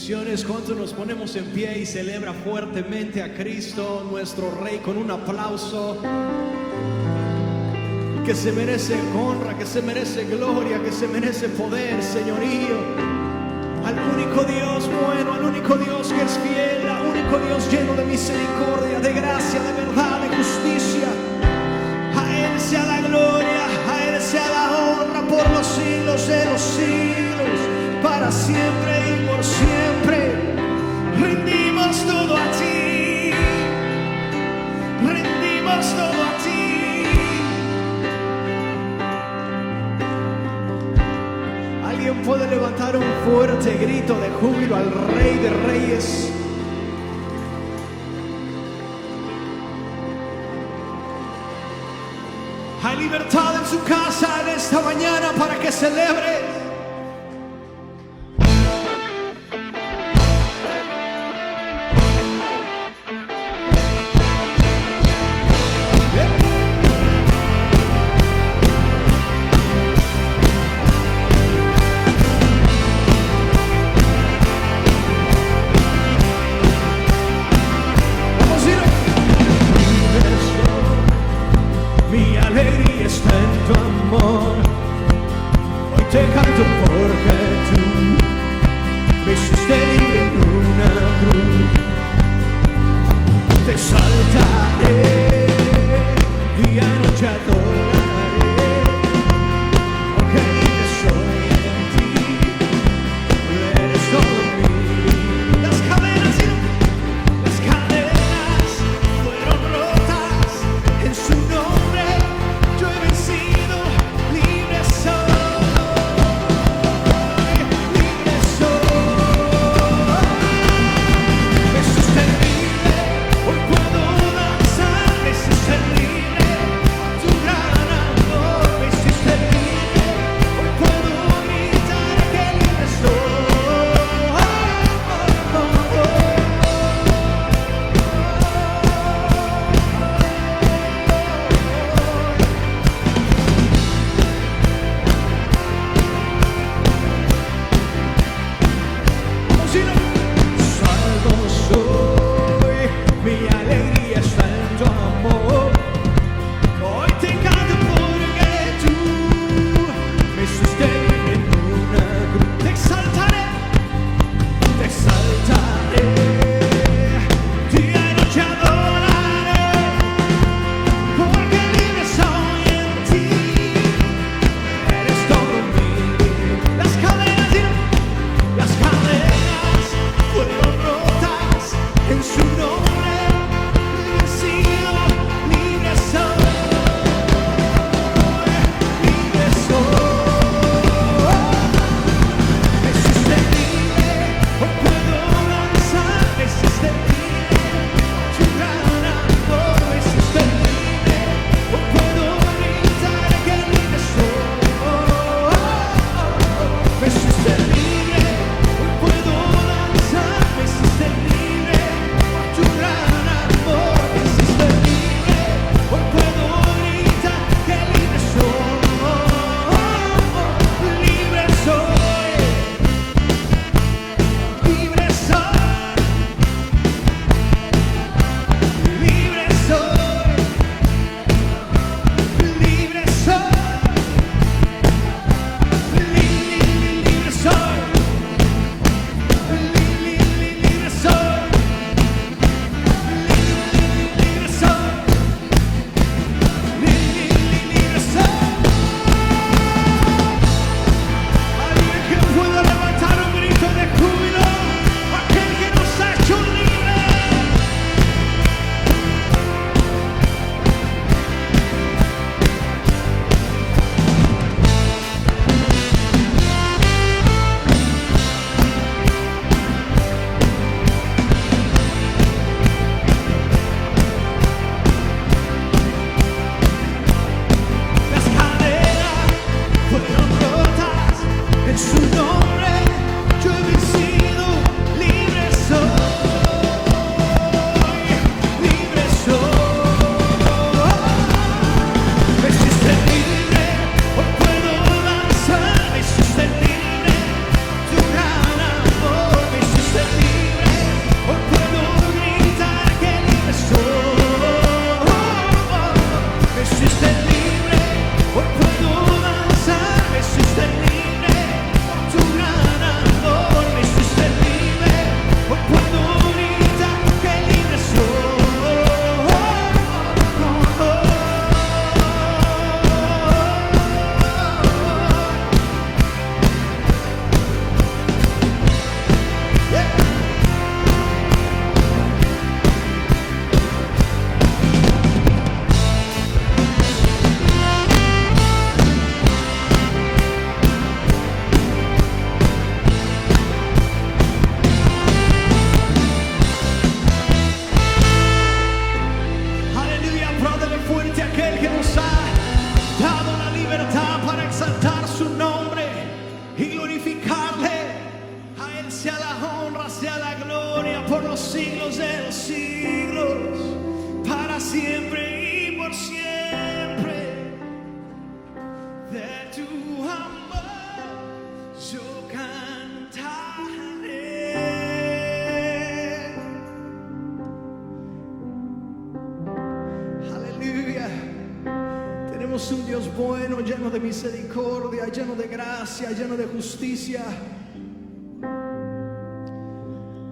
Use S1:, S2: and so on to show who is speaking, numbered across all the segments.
S1: Bendiciones. ¿Cuántos nos ponemos en pie y celebra fuertemente a Cristo, nuestro Rey, con un aplauso? Que se merece honra, que se merece gloria, que se merece poder, señorío. Al único Dios bueno, al único Dios que es fiel, al único Dios lleno de misericordia, de gracia, de verdad, de justicia. A Él sea la gloria, a Él sea la honra por los siglos de los siglos, para siempre y por siempre. Rendimos todo a ti, rendimos todo a ti. Alguien puede levantar un fuerte grito de júbilo al Rey de Reyes. Hay libertad en su casa en esta mañana para que celebre. Mi alegría está en tu amor. Hoy te canto porque tú me hiciste libre en una cruz. Te exaltaré, día y noche adoraré, porque libre soy en ti. Eres todo mío. Las cadenas fueron rotas en su nombre. Yo he vencido, libre soy, libre soy. Jesús es libre, hoy puedo danzar. Jesús es libre, tu gracia. Tenemos un Dios bueno, lleno de misericordia, lleno de gracia, lleno de justicia.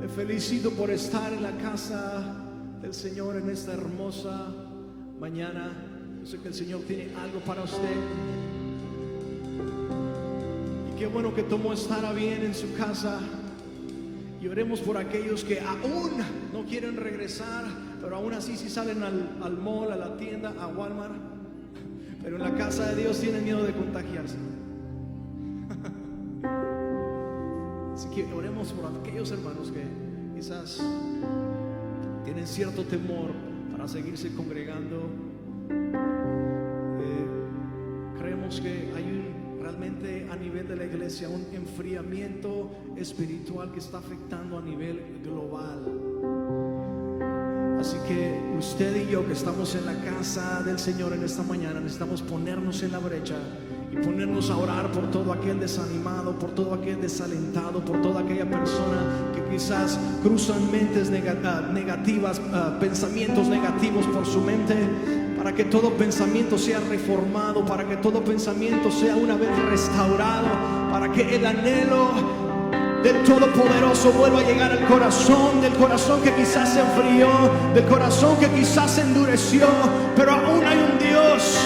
S1: Le felicito por estar en la casa del Señor en esta hermosa mañana. Yo sé que el Señor tiene algo para usted. Y qué bueno que tomó estar a bien en su casa. Y oremos por aquellos que aún no quieren regresar, pero aún así sí salen al mall, a la tienda, a Walmart, pero en la casa de Dios tienen miedo de contagiarse. Así que oremos por aquellos hermanos que quizás tienen cierto temor para seguirse congregando. Creemos que hay realmente a nivel de la iglesia un enfriamiento espiritual que está afectando a nivel global. Así que usted y yo que estamos en la casa del Señor en esta mañana necesitamos ponernos en la brecha y ponernos a orar por todo aquel desanimado, por todo aquel desalentado, por toda aquella persona que quizás cruzan mentes negativas, pensamientos negativos por su mente, para que todo pensamiento sea reformado, para que todo pensamiento sea una vez restaurado, para que el anhelo del Todopoderoso vuelva a llegar al corazón, del corazón que quizás se enfrió, del corazón que quizás se endureció, pero aún hay un Dios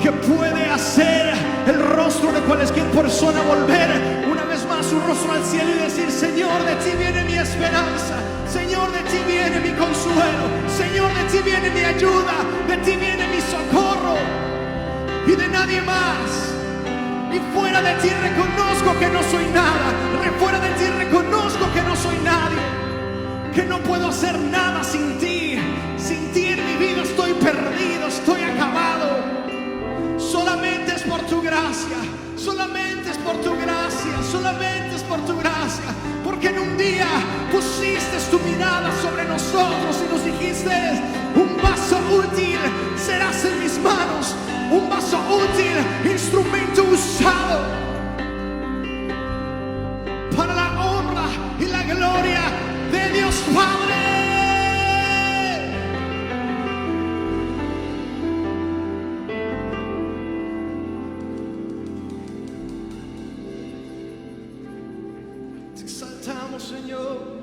S1: que puede hacer el rostro de cualquier persona volver una vez más su rostro al cielo y decir: Señor, de ti viene mi esperanza, Señor, de ti viene mi consuelo, Señor, de ti viene mi ayuda, de ti viene mi socorro y de nadie más. Y fuera de ti reconozco que no soy nada, fuera de ti reconozco que no soy nadie, que no puedo hacer nada sin ti. Sin ti en mi vida estoy perdido, estoy acabado. Solamente es por tu gracia, solamente es por tu gracia, solamente es por tu gracia, porque en un día pusiste tu mirada sobre nosotros y nos dijiste: un vaso útil serás en mis manos, un vaso útil, instrumento usado para la honra y la gloria de Dios Padre. Te exaltamos, Señor.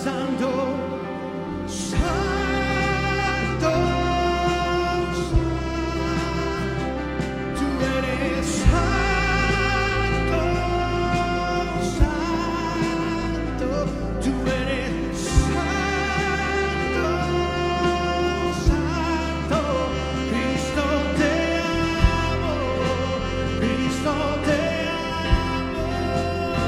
S1: santo, santo, tú eres santo, santo, tú eres santo, santo, Cristo te amo, Cristo te amo,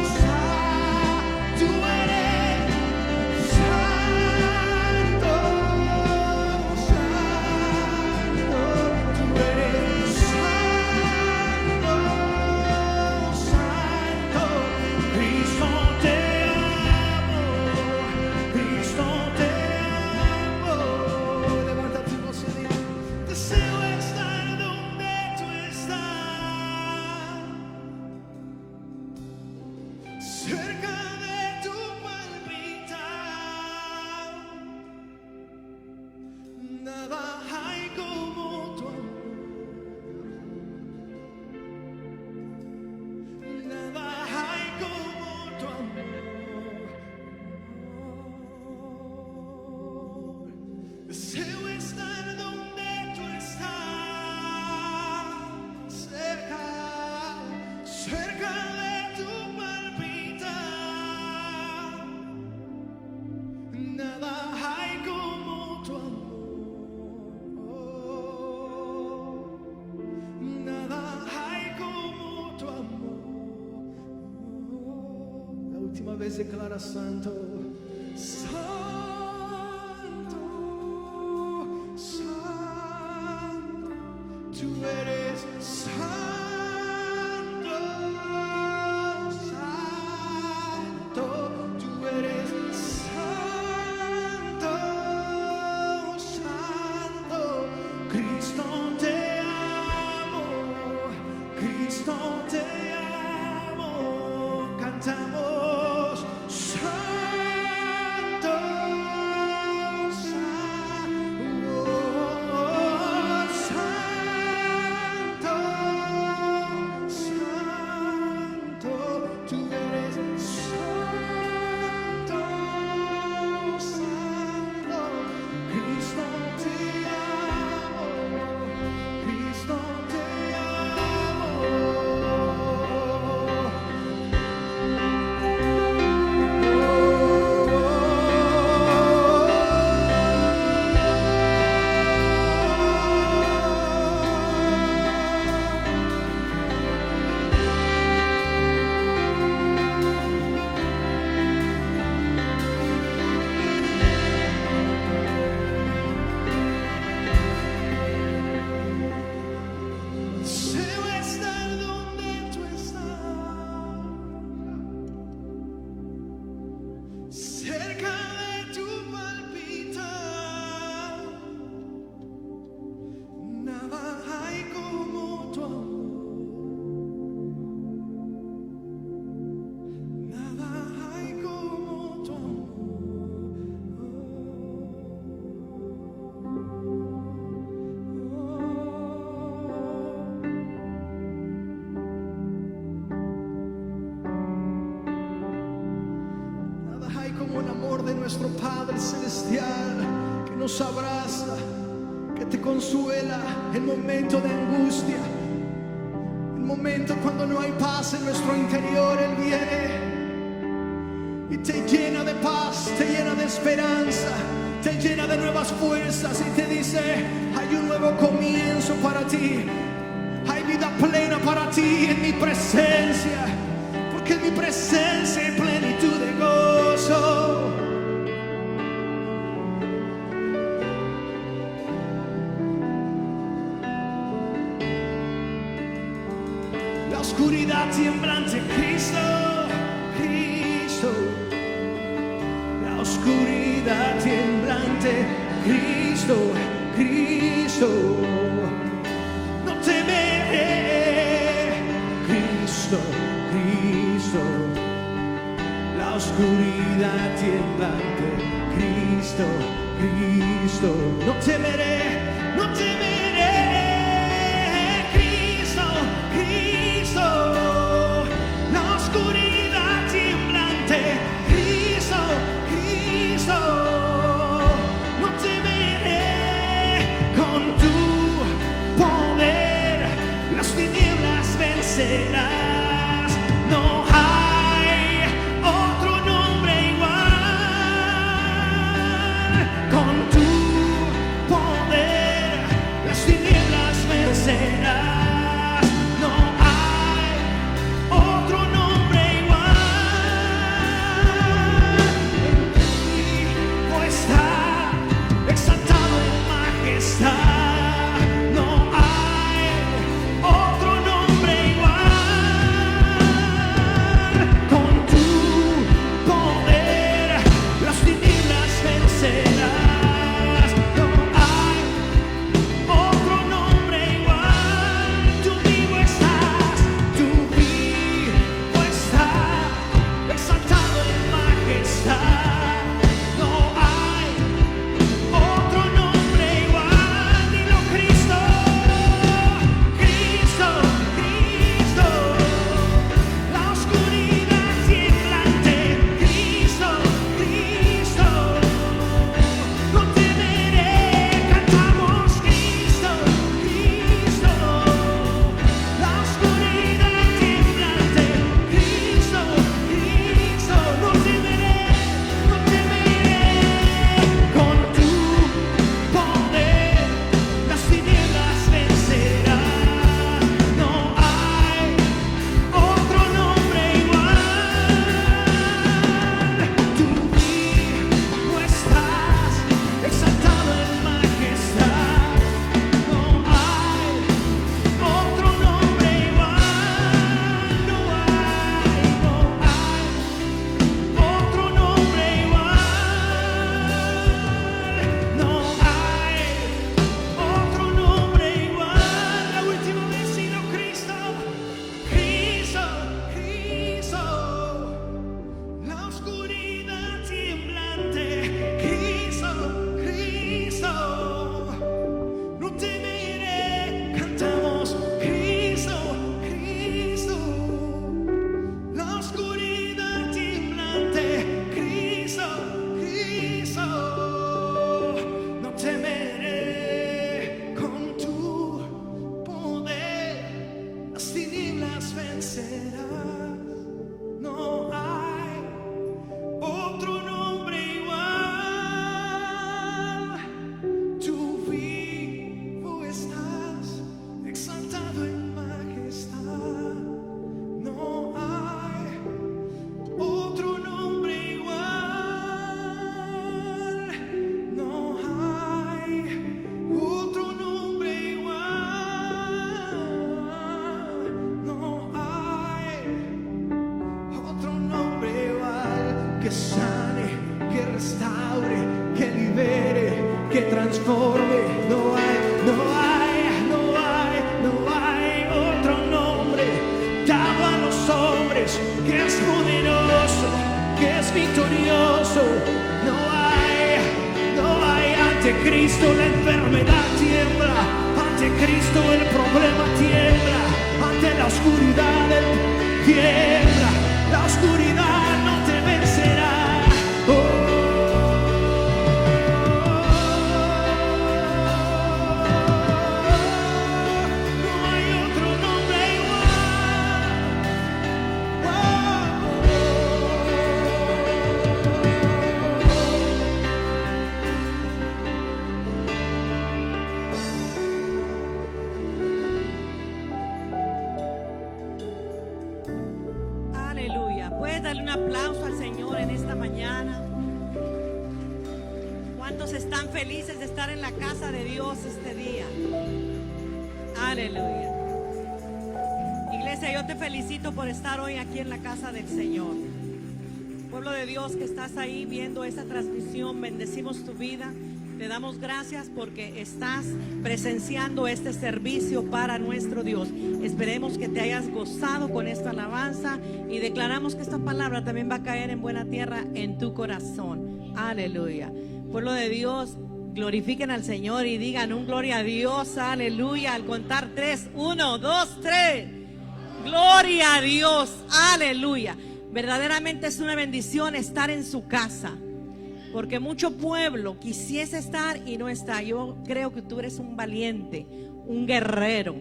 S1: santo, tú eres santo, santo, tú eres santo, santo, Cristo te amo, Cristo te amo. Levanta tu voz y di, deseo estar donde tú estás, cerca de tu palpitar. Nada hay como tu amor, nada hay como tu amor. Deseo estar donde tú estás, cerca, cerca de tu palpitar. Nada hay como tu amor, nada hay como tu amor. La última vez declara santo, santo, santo, tú eres santo, santo, tú eres santo, santo, Cristo te amo, Cristo te amo. Cantamos santo, santo, santo, santo, tú eres santo, santo, Cristo te amo, Cristo te amo. Deseo estar donde tú estás, cerca de tu palpitar. Nada hay como tu amor, nada hay como tu Nada hay como el amor de nuestro Padre Celestial que nos abraza, que te consuela en momento de angustia, en momento cuando no hay paz en nuestro interior. Él viene y te llena de paz, te llena de esperanza, te llena de nuevas fuerzas y te dice, hay un nuevo comienzo para ti, hay vida plena para ti en mi presencia, porque en mi presencia hay plenitud de gozo. La oscuridad tiemblante, Cristo, Cristo. La oscuridad tiemblante, Cristo, Cristo. No temeré, Cristo, Cristo. La oscuridad tiemblante, Cristo, Cristo. No temeré, no temeré, Cristo, Cristo. vencerás. No hay otro nombre igual. Con tu poder las tinieblas vencerás. No hay otro nombre igual. En ti está exaltado en majestad. No hay otro nombre igual. Con tu poder las tinieblas vencerás. No hay otro nombre igual. Tú vivo estás, exaltado en majestad. No hay otro nombre igual. Dilo, Cristo, Cristo, Cristo. La oscuridad temblante. Cristo, Cristo. No temeré, cantamos Cristo, Cristo. La oscuridad temblante. Cristo, Cristo. No temeré, no temeré. Con tu poder las tinieblas vencerás. No hay otro nombre igual. Tú vivo estás, exaltado en majestad. No hay otro nombre igual. No hay otro nombre igual. No hay otro nombre igual. La última vez, sino Cristo, Cristo, Cristo. La oscuridad temblante. Cristo, Cristo. No temeré, cantamos Cristo, Cristo. La oscuridad temblante. Cristo, Cristo. No temeré. Con tu poder las tinieblas vencerás. No hay otro nombre igual. Tú vivo estás, exaltado en majestad. No hay otro nombre igual. No hay otro nombre igual. No hay otro nombre igual. Que sane, que restaure, que libere, que transforme. No hay, no hay, no hay, no hay otro nombre dado a los hombres que es poderoso, que es victorioso. No hay ante Cristo la enfermedad tiembla, ante Cristo el problema tiembla, ante la oscuridad el tiembla. La oscuridad no te vencerá. No hay otro nombre
S2: Aleluya. ¿Puedes darle un aplauso al Señor en esta mañana? ¿Cuántos están felices de estar en la casa de Dios este día? Aleluya. Iglesia, yo te felicito por estar hoy aquí en la casa del Señor. Pueblo de Dios que estás ahí viendo esta transmisión, bendecimos tu vida. Te damos gracias porque estás presenciando este servicio para nuestro Dios. Esperemos que te hayas gozado con esta alabanza y declaramos que esta palabra también va a caer en buena tierra en tu corazón. Aleluya. Pueblo de Dios, glorifiquen al Señor y digan un gloria a Dios. Aleluya. Al contar 3, 1, 2, 3. Gloria a Dios. Aleluya. Verdaderamente es una bendición estar en su casa, porque mucho pueblo quisiese estar y no está. Yo creo que tú eres un valiente, un guerrero,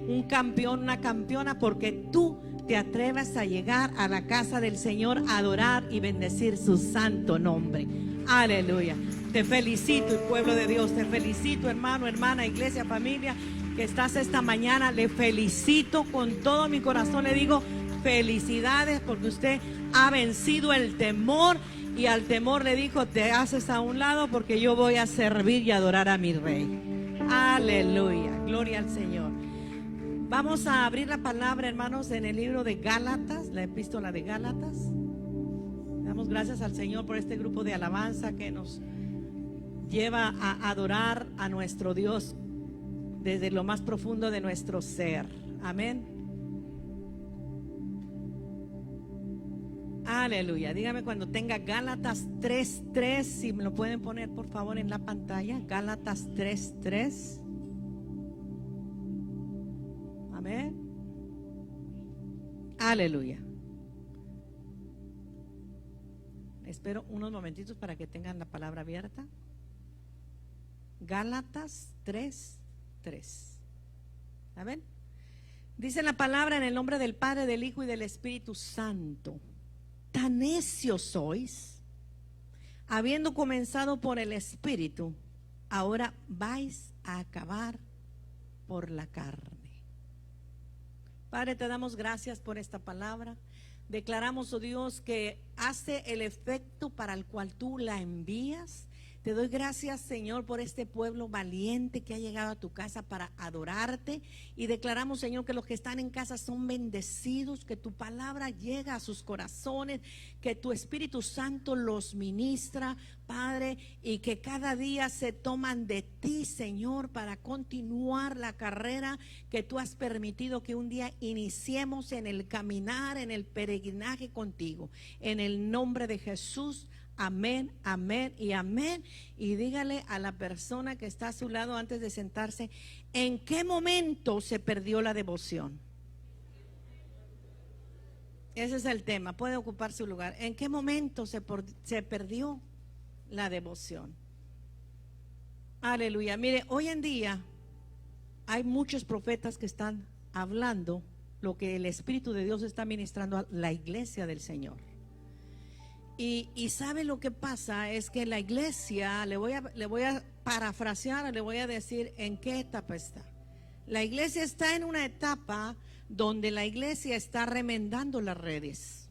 S2: un campeón, una campeona, porque tú te atreves a llegar a la casa del Señor a adorar y bendecir su santo nombre. Aleluya. Te felicito, pueblo de Dios. Te felicito, hermano, hermana, iglesia, familia, que estás esta mañana. Le felicito con todo mi corazón. Le digo felicidades, porque usted ha vencido el temor. Y al temor le dijo: te haces a un lado, porque yo voy a servir y adorar a mi Rey. Aleluya, gloria al Señor. Vamos a abrir la palabra, hermanos, en el libro de Gálatas, la epístola de Gálatas. Damos gracias al Señor por este grupo de alabanza que nos lleva a adorar a nuestro Dios desde lo más profundo de nuestro ser. Amén. Aleluya. Dígame cuando tenga Gálatas 3:3, si me lo pueden poner por favor en la pantalla. Gálatas 3:3. Amén. Aleluya. Espero unos momentitos para que tengan la palabra abierta. Gálatas 3:3. Amén. Dice la palabra: en el nombre del Padre, del Hijo y del Espíritu Santo. Tan necios sois, habiendo comenzado por el Espíritu, ahora vais a acabar por la carne. Padre, te damos gracias por esta palabra. Declaramos, oh Dios, que hace el efecto para el cual tú la envías. Te doy gracias, Señor, por este pueblo valiente que ha llegado a tu casa para adorarte. Y declaramos, Señor, que los que están en casa son bendecidos, que tu palabra llega a sus corazones, que tu Espíritu Santo los ministra, Padre, y que cada día se toman de ti, Señor, para continuar la carrera que tú has permitido que un día iniciemos en el caminar, en el peregrinaje contigo. En el nombre de Jesús. Amén, amén y amén. Y dígale a la persona que está a su lado antes de sentarse: ¿en qué momento se perdió la devoción? Ese es el tema. Puede ocupar su lugar. ¿En qué momento se perdió la devoción? Aleluya. Mire, hoy en día hay muchos profetas que están hablando lo que el Espíritu de Dios está ministrando a la iglesia del Señor. Y sabe lo que pasa es que la iglesia, le voy a parafrasear, le voy a decir en qué etapa está. La iglesia está en una etapa donde la iglesia está remendando las redes.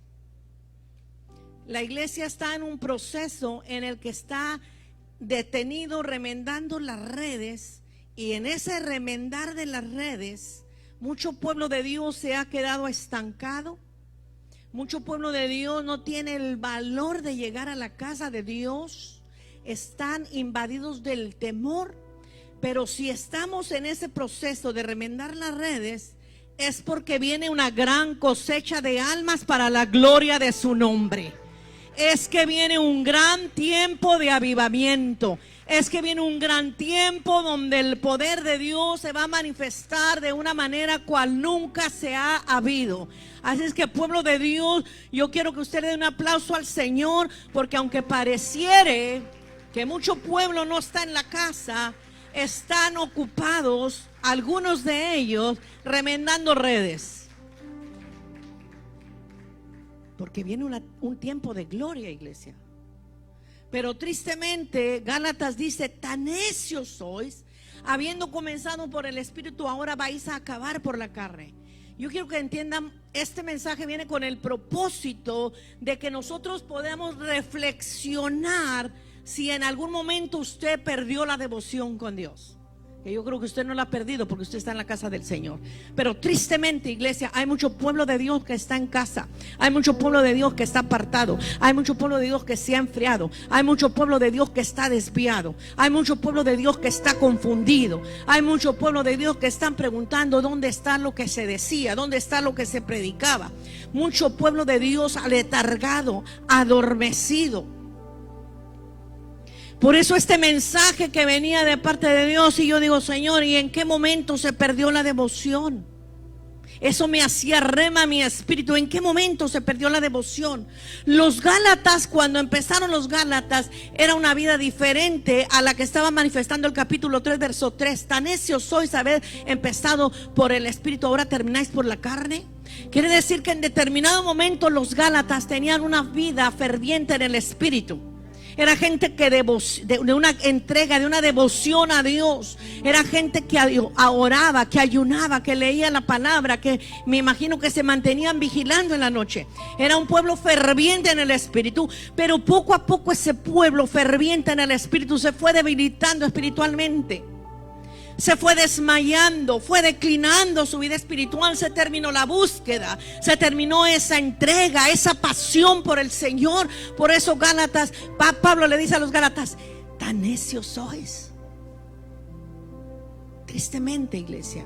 S2: La iglesia está en un proceso en el que está detenido remendando las redes, y en ese remendar de las redes, mucho pueblo de Dios se ha quedado estancado. Mucho pueblo de Dios no tiene el valor de llegar a la casa de Dios. Están invadidos del temor. Pero si estamos en ese proceso de remendar las redes, es porque viene una gran cosecha de almas para la gloria de su nombre. Es que viene un gran tiempo de avivamiento. Es que viene un gran tiempo donde el poder de Dios se va a manifestar de una manera cual nunca se ha habido. Así es que, pueblo de Dios, yo quiero que usted le dé un aplauso al Señor, porque aunque pareciere que mucho pueblo no está en la casa, están ocupados, algunos de ellos, remendando redes. Porque viene un tiempo de gloria, iglesia. Pero tristemente, Gálatas dice: tan necios sois, habiendo comenzado por el Espíritu, ahora vais a acabar por la carne. Yo quiero que entiendan, este mensaje viene con el propósito de que nosotros podamos reflexionar si en algún momento usted perdió la devoción con Dios. Que yo creo que usted no la ha perdido, porque usted está en la casa del Señor. Pero tristemente, iglesia, hay mucho pueblo de Dios que está en casa. Hay mucho pueblo de Dios que está apartado. Hay mucho pueblo de Dios que se ha enfriado. Hay mucho pueblo de Dios que está desviado. Hay mucho pueblo de Dios que está confundido. Hay mucho pueblo de Dios que están preguntando dónde está lo que se decía, dónde está lo que se predicaba. Mucho pueblo de Dios aletargado, adormecido. Por eso este mensaje que venía de parte de Dios, y yo digo: Señor, ¿y en qué momento se perdió la devoción? Eso me hacía rema mi espíritu. ¿En qué momento se perdió la devoción? Los Gálatas, cuando empezaron los Gálatas, era una vida diferente a la que estaba manifestando el capítulo 3, verso 3. Tan necios sois, haber empezado por el espíritu, ahora termináis por la carne. Quiere decir que en determinado momento los Gálatas tenían una vida ferviente en el espíritu. Era gente que de una entrega, de una devoción a Dios. Era gente que oraba, que ayunaba, que leía la palabra, que me imagino que se mantenían vigilando en la noche. Era un pueblo ferviente en el espíritu, pero poco a poco ese pueblo ferviente en el espíritu se fue debilitando espiritualmente. Se fue desmayando, fue declinando su vida espiritual, se terminó la búsqueda, se terminó esa entrega, esa pasión por el Señor. Por eso Gálatas, Pablo le dice a los Gálatas: tan necios sois. Tristemente, iglesia,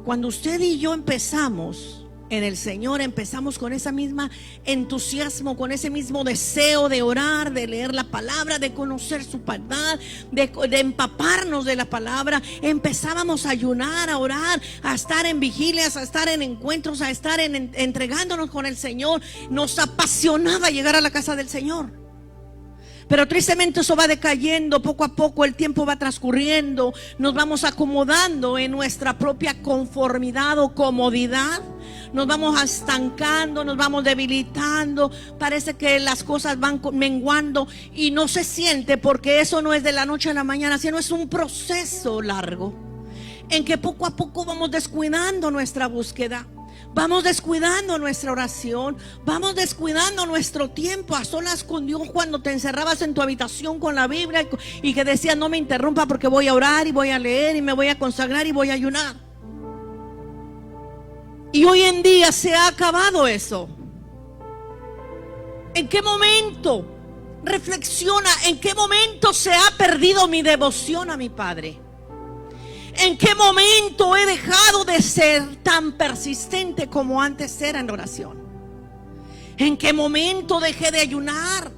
S2: cuando usted y yo empezamos en el Señor, empezamos con esa misma entusiasmo, con ese mismo deseo de orar, de leer la palabra, de conocer su verdad, de empaparnos de la palabra. Empezábamos a ayunar, a orar, a estar en vigilias, a estar en encuentros, a estar entregándonos con el Señor. Nos apasionaba llegar a la casa del Señor. Pero tristemente eso va decayendo poco a poco, el tiempo va transcurriendo, nos vamos acomodando en nuestra propia conformidad o comodidad, nos vamos estancando, nos vamos debilitando, parece que las cosas van menguando y no se siente, porque eso no es de la noche a la mañana, sino es un proceso largo en que poco a poco vamos descuidando nuestra búsqueda. Vamos descuidando nuestra oración, vamos descuidando nuestro tiempo a solas con Dios, cuando te encerrabas en tu habitación con la Biblia y que decías: no me interrumpa porque voy a orar y voy a leer y me voy a consagrar y voy a ayunar. Y hoy en día se ha acabado eso. ¿En qué momento? Reflexiona, ¿en qué momento se ha perdido mi devoción a mi Padre? ¿En qué momento he dejado de ser tan persistente como antes era en oración? ¿En qué momento dejé de ayunar?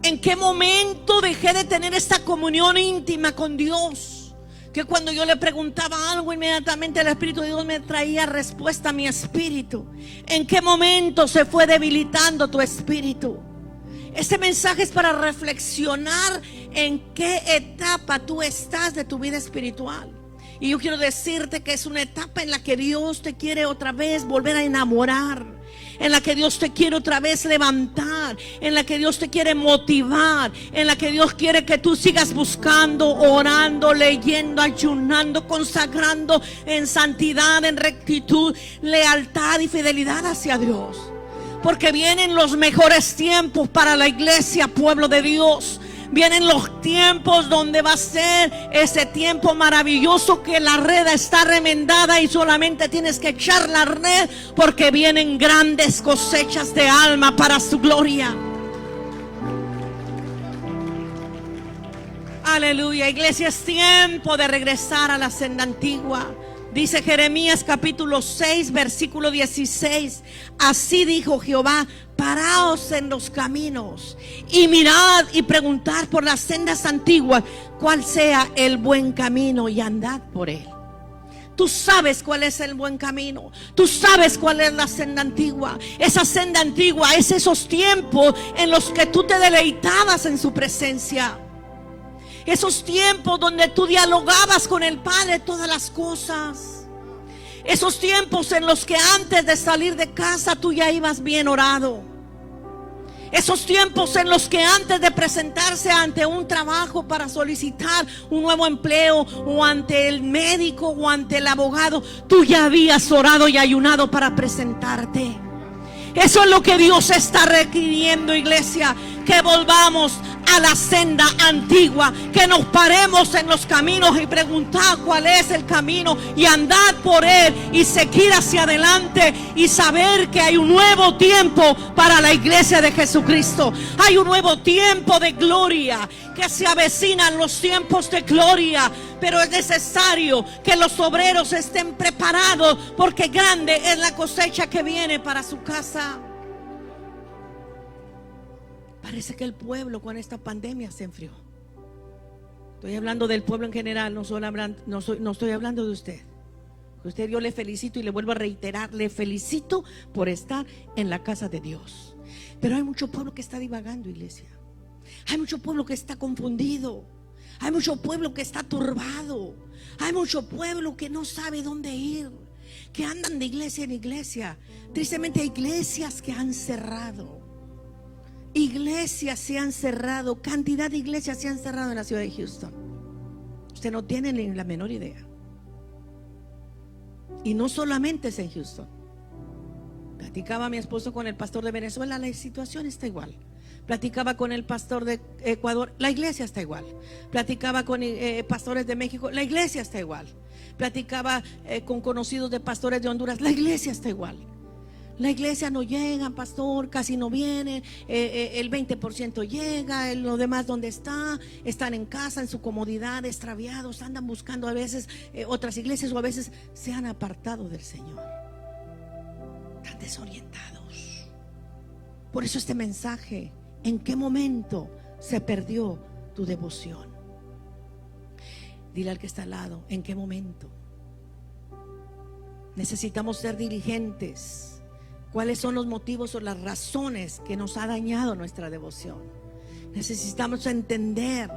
S2: ¿En qué momento dejé de tener esta comunión íntima con Dios? Que cuando yo le preguntaba algo, inmediatamente el Espíritu de Dios me traía respuesta a mi espíritu. ¿En qué momento se fue debilitando tu espíritu? Este mensaje es para reflexionar en qué etapa tú estás de tu vida espiritual. Y yo quiero decirte que es una etapa en la que Dios te quiere otra vez volver a enamorar, en la que Dios te quiere otra vez levantar, en la que Dios te quiere motivar, en la que Dios quiere que tú sigas buscando, orando, leyendo, ayunando, consagrando en santidad, en rectitud, lealtad y fidelidad hacia Dios. Porque vienen los mejores tiempos para la iglesia, pueblo de Dios. Vienen los tiempos donde va a ser ese tiempo maravilloso, que la red está remendada y solamente tienes que echar la red, porque vienen grandes cosechas de alma para su gloria. Aleluya, iglesia, es tiempo de regresar a la senda antigua. Dice Jeremías capítulo 6, versículo 16: así dijo Jehová: paraos en los caminos y mirad y preguntad por las sendas antiguas cuál sea el buen camino, y andad por él. Tú sabes cuál es el buen camino, tú sabes cuál es la senda antigua. Esa senda antigua es esos tiempos en los que tú te deleitabas en su presencia. Esos tiempos donde tú dialogabas con el Padre todas las cosas. Esos tiempos en los que antes de salir de casa tú ya ibas bien orado. Esos tiempos en los que antes de presentarse ante un trabajo para solicitar un nuevo empleo, o ante el médico o ante el abogado, tú ya habías orado y ayunado para presentarte. Eso es lo que Dios está requiriendo, iglesia, que volvamos a la senda antigua, que nos paremos en los caminos y preguntar cuál es el camino y andar por él y seguir hacia adelante y saber que hay un nuevo tiempo para la iglesia de Jesucristo. Hay un nuevo tiempo de gloria, que se avecinan los tiempos de gloria, pero es necesario que los obreros estén preparados, porque grande es la cosecha que viene para su casa. Parece que el pueblo con esta pandemia se enfrió. Estoy hablando del pueblo en general, no estoy hablando de usted. Usted, yo le felicito y le vuelvo a reiterar, le felicito por estar en la casa de Dios. Pero hay mucho pueblo que está divagando, iglesia. Hay mucho pueblo que está confundido. Hay mucho pueblo que está turbado. Hay mucho pueblo que no sabe dónde ir, que andan de iglesia en iglesia. Tristemente hay iglesias que han cerrado. Iglesias se han cerrado. Cantidad de iglesias se han cerrado en la ciudad de Houston. Usted no tiene ni la menor idea. Y no solamente es en Houston. Platicaba mi esposo con el pastor de Venezuela, la situación está igual. Platicaba con el pastor de Ecuador, la iglesia está igual. Platicaba con pastores de México, la iglesia está igual. Platicaba con conocidos de pastores de Honduras, la iglesia está igual. La iglesia no llega, pastor, casi no viene, el 20% llega, lo demás ¿dónde está? Están en casa, en su comodidad, extraviados, andan buscando a veces otras iglesias, o a veces se han apartado del Señor. Están desorientados. Por eso este mensaje: ¿en qué momento se perdió tu devoción? Dile al que está al lado, ¿en qué momento? Necesitamos ser diligentes. ¿Cuáles son los motivos o las razones que nos ha dañado nuestra devoción? Necesitamos entender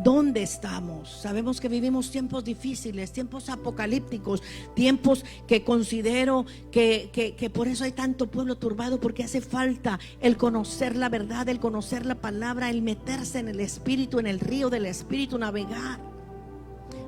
S2: dónde estamos. Sabemos que vivimos tiempos difíciles, tiempos apocalípticos, tiempos que considero que por eso hay tanto pueblo turbado, porque hace falta el conocer la verdad, el conocer la palabra, el meterse en el Espíritu, en el río del Espíritu, navegar.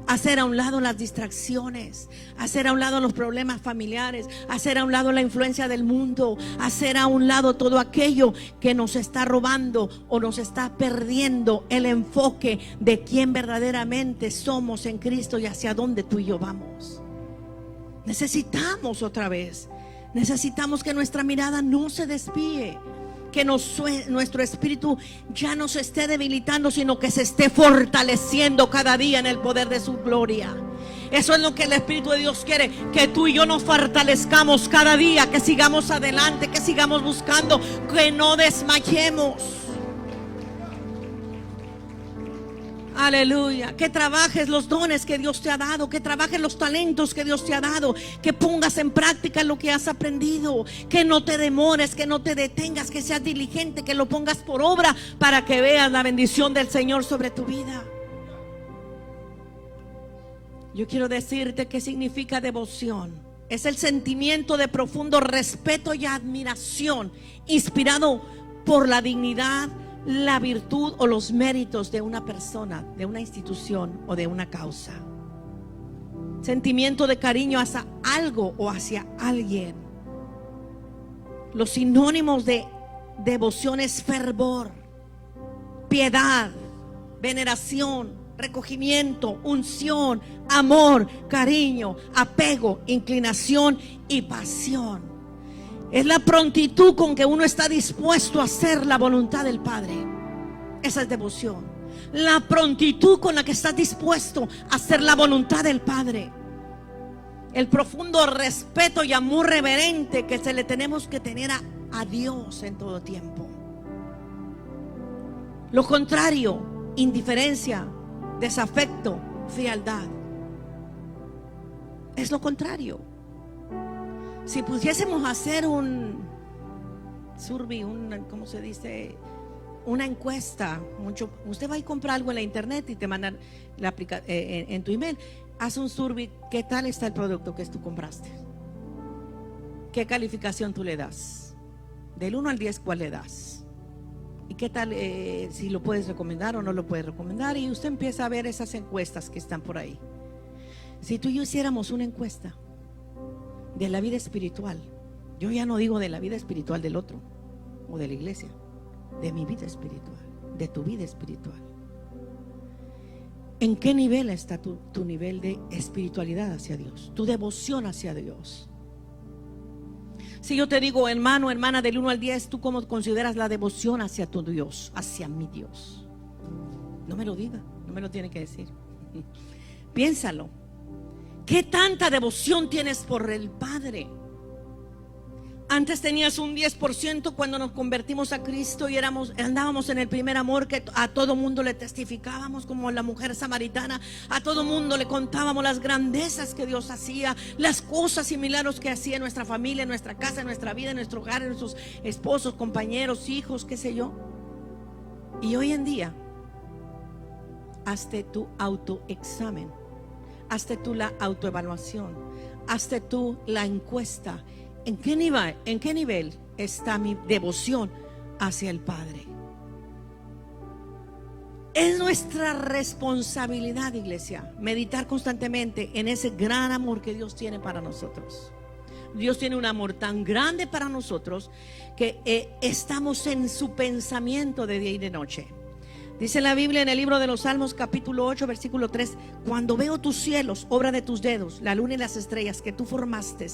S2: Hacer a un lado las distracciones, hacer a un lado los problemas familiares, hacer a un lado la influencia del mundo, hacer a un lado todo aquello que nos está robando o nos está perdiendo el enfoque de quién verdaderamente somos en Cristo y hacia dónde tú y yo vamos. Necesitamos otra vez, necesitamos que nuestra mirada no se desvíe, que nuestro espíritu ya no se esté debilitando, sino que se esté fortaleciendo cada día en el poder de su gloria. Eso es lo que el Espíritu de Dios quiere, que tú y yo nos fortalezcamos cada día, que sigamos adelante, que sigamos buscando, que no desmayemos. Aleluya. Que trabajes los dones que Dios te ha dado, que trabajes los talentos que Dios te ha dado, que pongas en práctica lo que has aprendido, que no te demores, que no te detengas, que seas diligente, que lo pongas por obra para que veas la bendición del Señor sobre tu vida. Yo quiero decirte qué significa devoción. Es el sentimiento de profundo respeto y admiración, inspirado por la dignidad, la virtud o los méritos de una persona, de una institución o de una causa. Sentimiento de cariño hacia algo o hacia alguien. Los sinónimos de devoción es fervor, piedad, veneración, recogimiento, unción, amor, cariño, apego, inclinación y pasión. Es la prontitud con que uno está dispuesto a hacer la voluntad del Padre. Esa es devoción. La prontitud con la que estás dispuesto a hacer la voluntad del Padre. El profundo respeto y amor reverente que se le tenemos que tener a Dios en todo tiempo. Lo contrario, indiferencia, desafecto, frialdad. Es lo contrario. Si pudiésemos hacer un survey, ¿cómo se dice? Una encuesta. Usted va a comprar algo en la internet y te mandan en tu email. Haz un survey. ¿Qué tal está el producto que tú compraste? ¿Qué calificación tú le das? Del 1 al 10, ¿cuál le das? ¿Y qué tal si lo puedes recomendar o no lo puedes recomendar? Y usted empieza a ver esas encuestas que están por ahí. Si tú y yo hiciéramos una encuesta de la vida espiritual, yo ya no digo de la vida espiritual del otro o de la iglesia, de mi vida espiritual, de tu vida espiritual. ¿En qué nivel está tu nivel de espiritualidad hacia Dios? Tu devoción hacia Dios. Si yo te digo, hermano, hermana, del 1 al 10, ¿tú cómo consideras la devoción hacia tu Dios, hacia mi Dios? No me lo diga, no me lo tiene que decir. Piénsalo. ¿Qué tanta devoción tienes por el Padre? Antes tenías un 10% cuando nos convertimos a Cristo y andábamos en el primer amor, que a todo mundo le testificábamos, como la mujer samaritana. A todo mundo le contábamos las grandezas que Dios hacía, las cosas y milagros que hacía en nuestra familia, en nuestra casa, en nuestra vida, en nuestro hogar, en nuestros esposos, compañeros, hijos, qué sé yo. Y hoy en día, hazte tu autoexamen, hazte tú la autoevaluación, hazte tú la encuesta. ¿En qué nivel está mi devoción hacia el Padre? Es nuestra responsabilidad, iglesia, meditar constantemente en ese gran amor que Dios tiene para nosotros. Dios tiene un amor tan grande para nosotros que estamos en su pensamiento de día y de noche. Dice la Biblia en el libro de los Salmos, capítulo 8, versículo 3: cuando veo tus cielos, obra de tus dedos, la luna y las estrellas que tú formaste.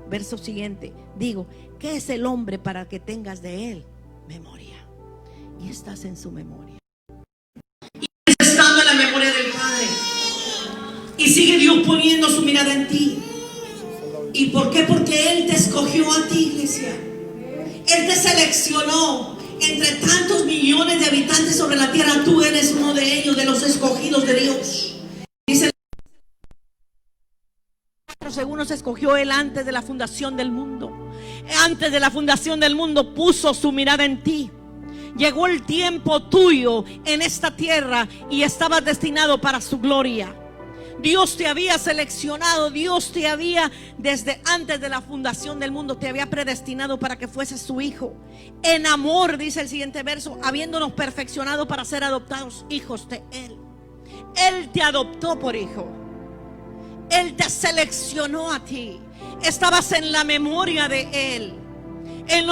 S2: Verso siguiente, digo, ¿qué es el hombre para que tengas de él memoria? Y estás en su memoria. Y estás estando en la memoria del Padre. Y sigue Dios poniendo su mirada en ti. ¿Y por qué? Porque Él te escogió a ti, iglesia. Él te seleccionó entre tantos millones de habitantes sobre la tierra. Tú eres uno de ellos, de los escogidos de Dios. Dice, según nos escogió Él antes de la fundación del mundo. Antes de la fundación del mundo puso su mirada en ti. Llegó el tiempo tuyo en esta tierra y estabas destinado para su gloria. Dios te había seleccionado, Dios te había, desde antes de la fundación del mundo, te había predestinado para que fueses su hijo. En amor, dice el siguiente verso, habiéndonos perfeccionado para ser adoptados hijos de Él. Él te adoptó por hijo. Él te seleccionó a ti. Estabas en la memoria de Él. Él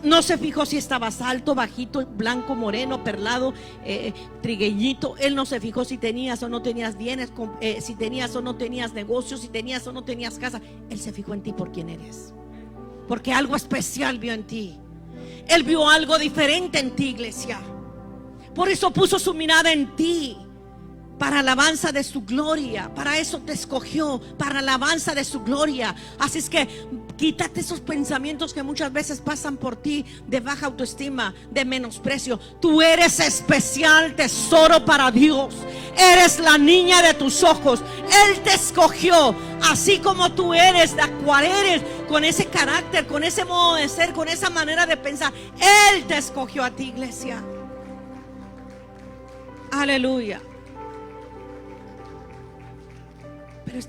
S2: no se fijó si estabas alto, bajito, blanco, moreno, perlado, trigueñito. Él no se fijó si tenías o no tenías bienes, si tenías o no tenías negocios, si tenías o no tenías casa. Él se fijó en ti por quién eres, porque algo especial vio en ti. Él vio algo diferente en ti, iglesia. Por eso puso su mirada en ti, para alabanza de su gloria. Para eso te escogió, para alabanza de su gloria. Así es que quítate esos pensamientos que muchas veces pasan por ti, de baja autoestima, de menosprecio. Tú eres especial, tesoro para Dios. Eres la niña de tus ojos. Él te escogió así como tú eres, de cual eres, con ese carácter, con ese modo de ser, con esa manera de pensar. Él te escogió a ti, iglesia. Aleluya. Pero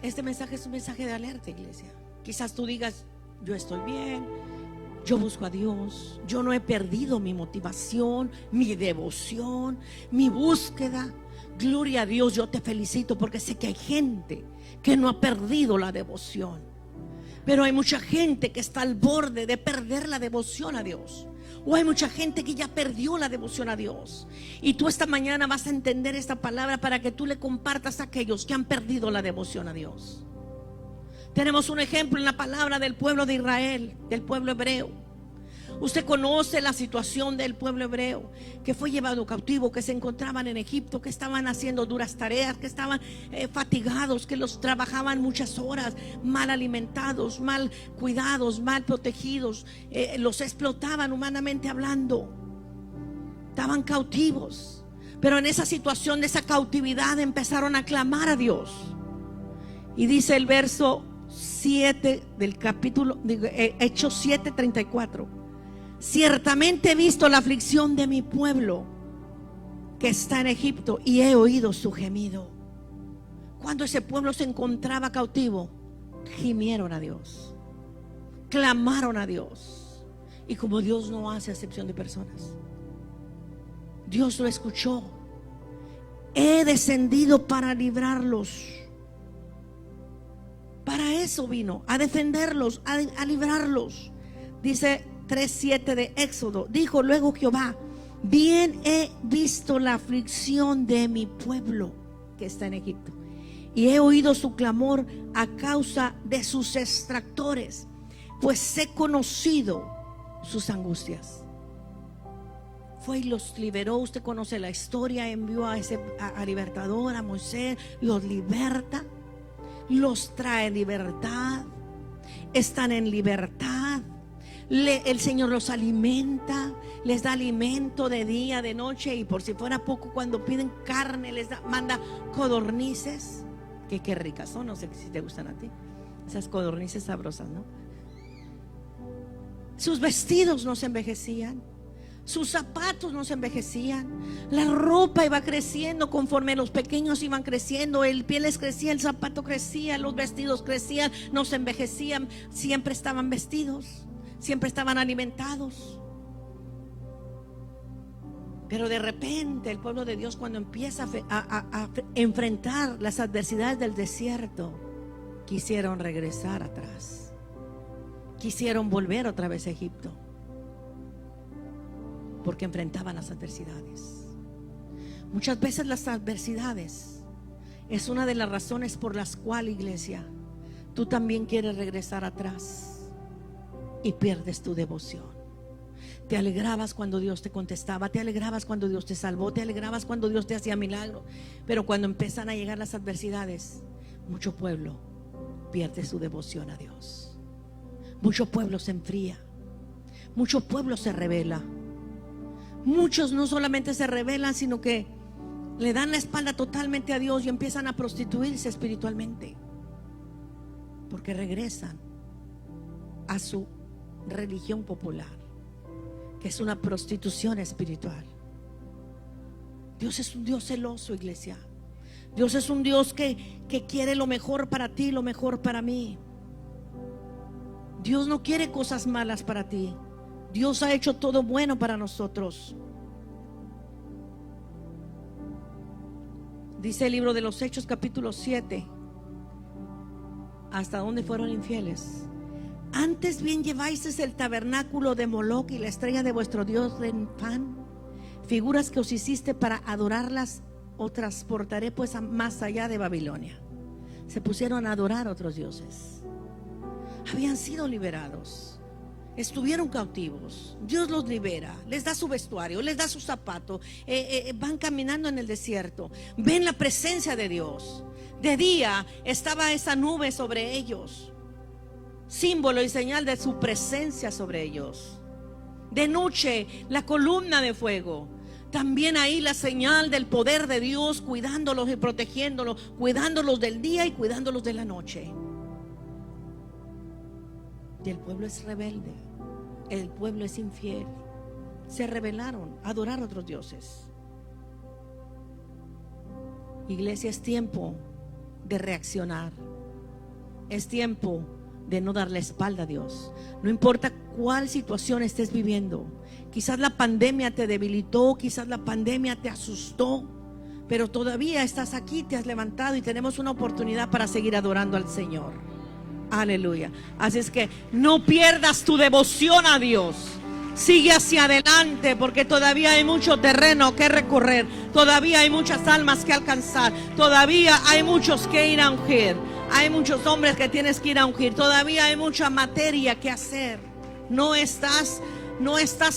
S2: este mensaje es un mensaje de alerta, iglesia. Quizás tú digas, yo estoy bien, yo busco a Dios, yo no he perdido mi motivación, mi devoción, mi búsqueda. Gloria a Dios, yo te felicito, porque sé que hay gente que no ha perdido la devoción. Pero hay mucha gente que está al borde de perder la devoción a Dios. O hay mucha gente que ya perdió la devoción a Dios. Y tú esta mañana vas a entender esta palabra para que tú le compartas a aquellos que han perdido la devoción a Dios. Tenemos un ejemplo en la palabra del pueblo de Israel, del pueblo hebreo. Usted conoce la situación del pueblo hebreo, que fue llevado cautivo, que se encontraban en Egipto, que estaban haciendo duras tareas, que estaban fatigados, que los trabajaban muchas horas, mal alimentados, mal cuidados, mal protegidos, los explotaban humanamente hablando. Estaban cautivos, pero en esa situación de esa cautividad empezaron a clamar a Dios. Y dice el verso 7 del capítulo, Hechos 7:34: ciertamente he visto la aflicción de mi pueblo que está en Egipto y he oído su gemido. Cuando ese pueblo se encontraba cautivo, gimieron a Dios, clamaron a Dios. Y como Dios no hace acepción de personas, Dios lo escuchó. He descendido para librarlos. Para eso vino, a defenderlos, a librarlos. Dice 3:7 de Éxodo: dijo luego Jehová, bien he visto la aflicción de mi pueblo que está en Egipto, y he oído su clamor a causa de sus extractores, pues he conocido sus angustias. Fue y los liberó. Usted conoce la historia. Envió a libertador, a Moisés, los liberta, los trae libertad, están en libertad. El Señor los alimenta, les da alimento de día, de noche, y por si fuera poco, cuando piden carne manda codornices, que qué ricas son, no sé si te gustan a ti, esas codornices sabrosas, ¿no? Sus vestidos no se envejecían, sus zapatos no se envejecían, la ropa iba creciendo conforme los pequeños iban creciendo, el piel les crecía, el zapato crecía, los vestidos crecían, no se envejecían, siempre estaban vestidos, siempre estaban alimentados. Pero de repente el pueblo de Dios, cuando empieza a enfrentar las adversidades del desierto, quisieron regresar atrás, quisieron volver otra vez a Egipto, porque enfrentaban las adversidades. Muchas veces las adversidades es una de las razones por las cuales, iglesia, tú también quieres regresar atrás y pierdes tu devoción. Te alegrabas cuando Dios te contestaba, te alegrabas cuando Dios te salvó, te alegrabas cuando Dios te hacía milagro. Pero cuando empiezan a llegar las adversidades, mucho pueblo pierde su devoción a Dios. Mucho pueblo se enfría, mucho pueblo se rebela. Muchos no solamente se rebelan, sino que le dan la espalda totalmente a Dios y empiezan a prostituirse espiritualmente, porque regresan a su religión popular, que es una prostitución espiritual. Dios es un Dios celoso, iglesia. Dios es un Dios que quiere lo mejor para ti, lo mejor para mí. Dios no quiere cosas malas para ti. Dios ha hecho todo bueno para nosotros. Dice el libro de los Hechos, capítulo 7, hasta donde fueron infieles. Antes bien lleváis el tabernáculo de Moloc y la estrella de vuestro dios Renfán, figuras que os hiciste para adorarlas, o transportaré pues más allá de Babilonia. Se pusieron a adorar a otros dioses. Habían sido liberados, estuvieron cautivos. Dios los libera, les da su vestuario, les da su zapato, van caminando en el desierto, ven la presencia de Dios. De día estaba esa nube sobre ellos, símbolo y señal de su presencia sobre ellos. De noche, la columna de fuego. También ahí la señal del poder de Dios, cuidándolos y protegiéndolos, cuidándolos del día y cuidándolos de la noche. Y el pueblo es rebelde, el pueblo es infiel. Se rebelaron a adorar a otros dioses. Iglesia, es tiempo de reaccionar. Es tiempo de no dar la espalda a Dios. No importa cuál situación estés viviendo. Quizás la pandemia te debilitó, quizás la pandemia te asustó, pero todavía estás aquí, te has levantado y tenemos una oportunidad para seguir adorando al Señor. Aleluya. Así es que no pierdas tu devoción a Dios. Sigue hacia adelante, porque todavía hay mucho terreno que recorrer, todavía hay muchas almas que alcanzar, todavía hay muchos que ir a ungir. Hay muchos hombres que tienes que ir a ungir. Todavía hay mucha materia que hacer. No estás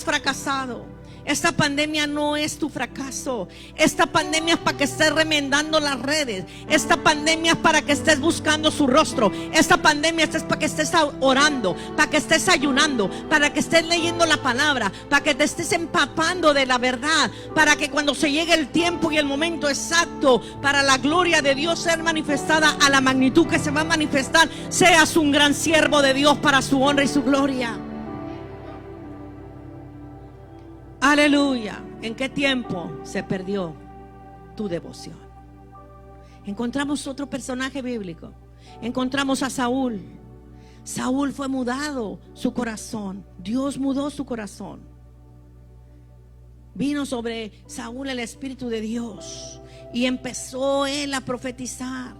S2: fracasado. Esta pandemia no es tu fracaso. Esta pandemia es para que estés remendando las redes. Esta pandemia es para que estés buscando su rostro. Esta pandemia es para que estés orando, para que estés ayunando, para que estés leyendo la palabra, para que te estés empapando de la verdad, para que cuando se llegue el tiempo y el momento exacto para la gloria de Dios ser manifestada a la magnitud que se va a manifestar, seas un gran siervo de Dios para su honra y su gloria. Aleluya. ¿En qué tiempo se perdió tu devoción? Encontramos otro personaje bíblico. Encontramos a Saúl. Saúl fue mudado su corazón. Dios mudó su corazón. Vino sobre Saúl el Espíritu de Dios y empezó él a profetizar.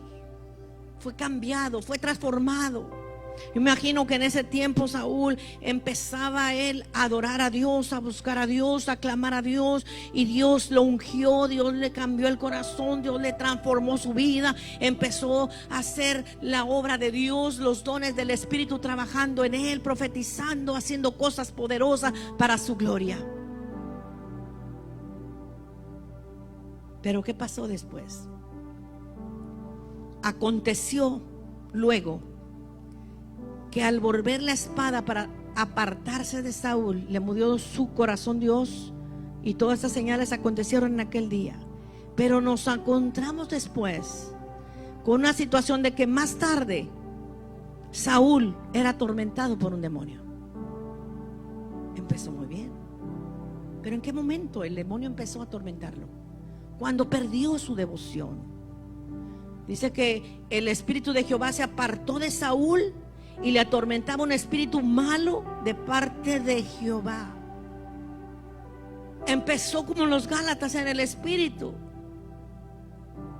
S2: Fue cambiado, fue transformado. Imagino que en ese tiempo Saúl empezaba él a adorar a Dios, a buscar a Dios, a clamar a Dios, y Dios lo ungió, Dios le cambió el corazón, Dios le transformó su vida, empezó a hacer la obra de Dios, los dones del Espíritu trabajando en él, profetizando, haciendo cosas poderosas para su gloria. Pero ¿qué pasó después? Aconteció luego que al volver la espada para apartarse de Saúl, le movió su corazón Dios, y todas estas señales acontecieron en aquel día. Pero nos encontramos después con una situación de que más tarde Saúl era atormentado por un demonio. Empezó muy bien, pero ¿en qué momento el demonio empezó a atormentarlo? Cuando perdió su devoción. Dice que el espíritu de Jehová se apartó de Saúl y le atormentaba un espíritu malo de parte de Jehová. Empezó como los Gálatas en el espíritu.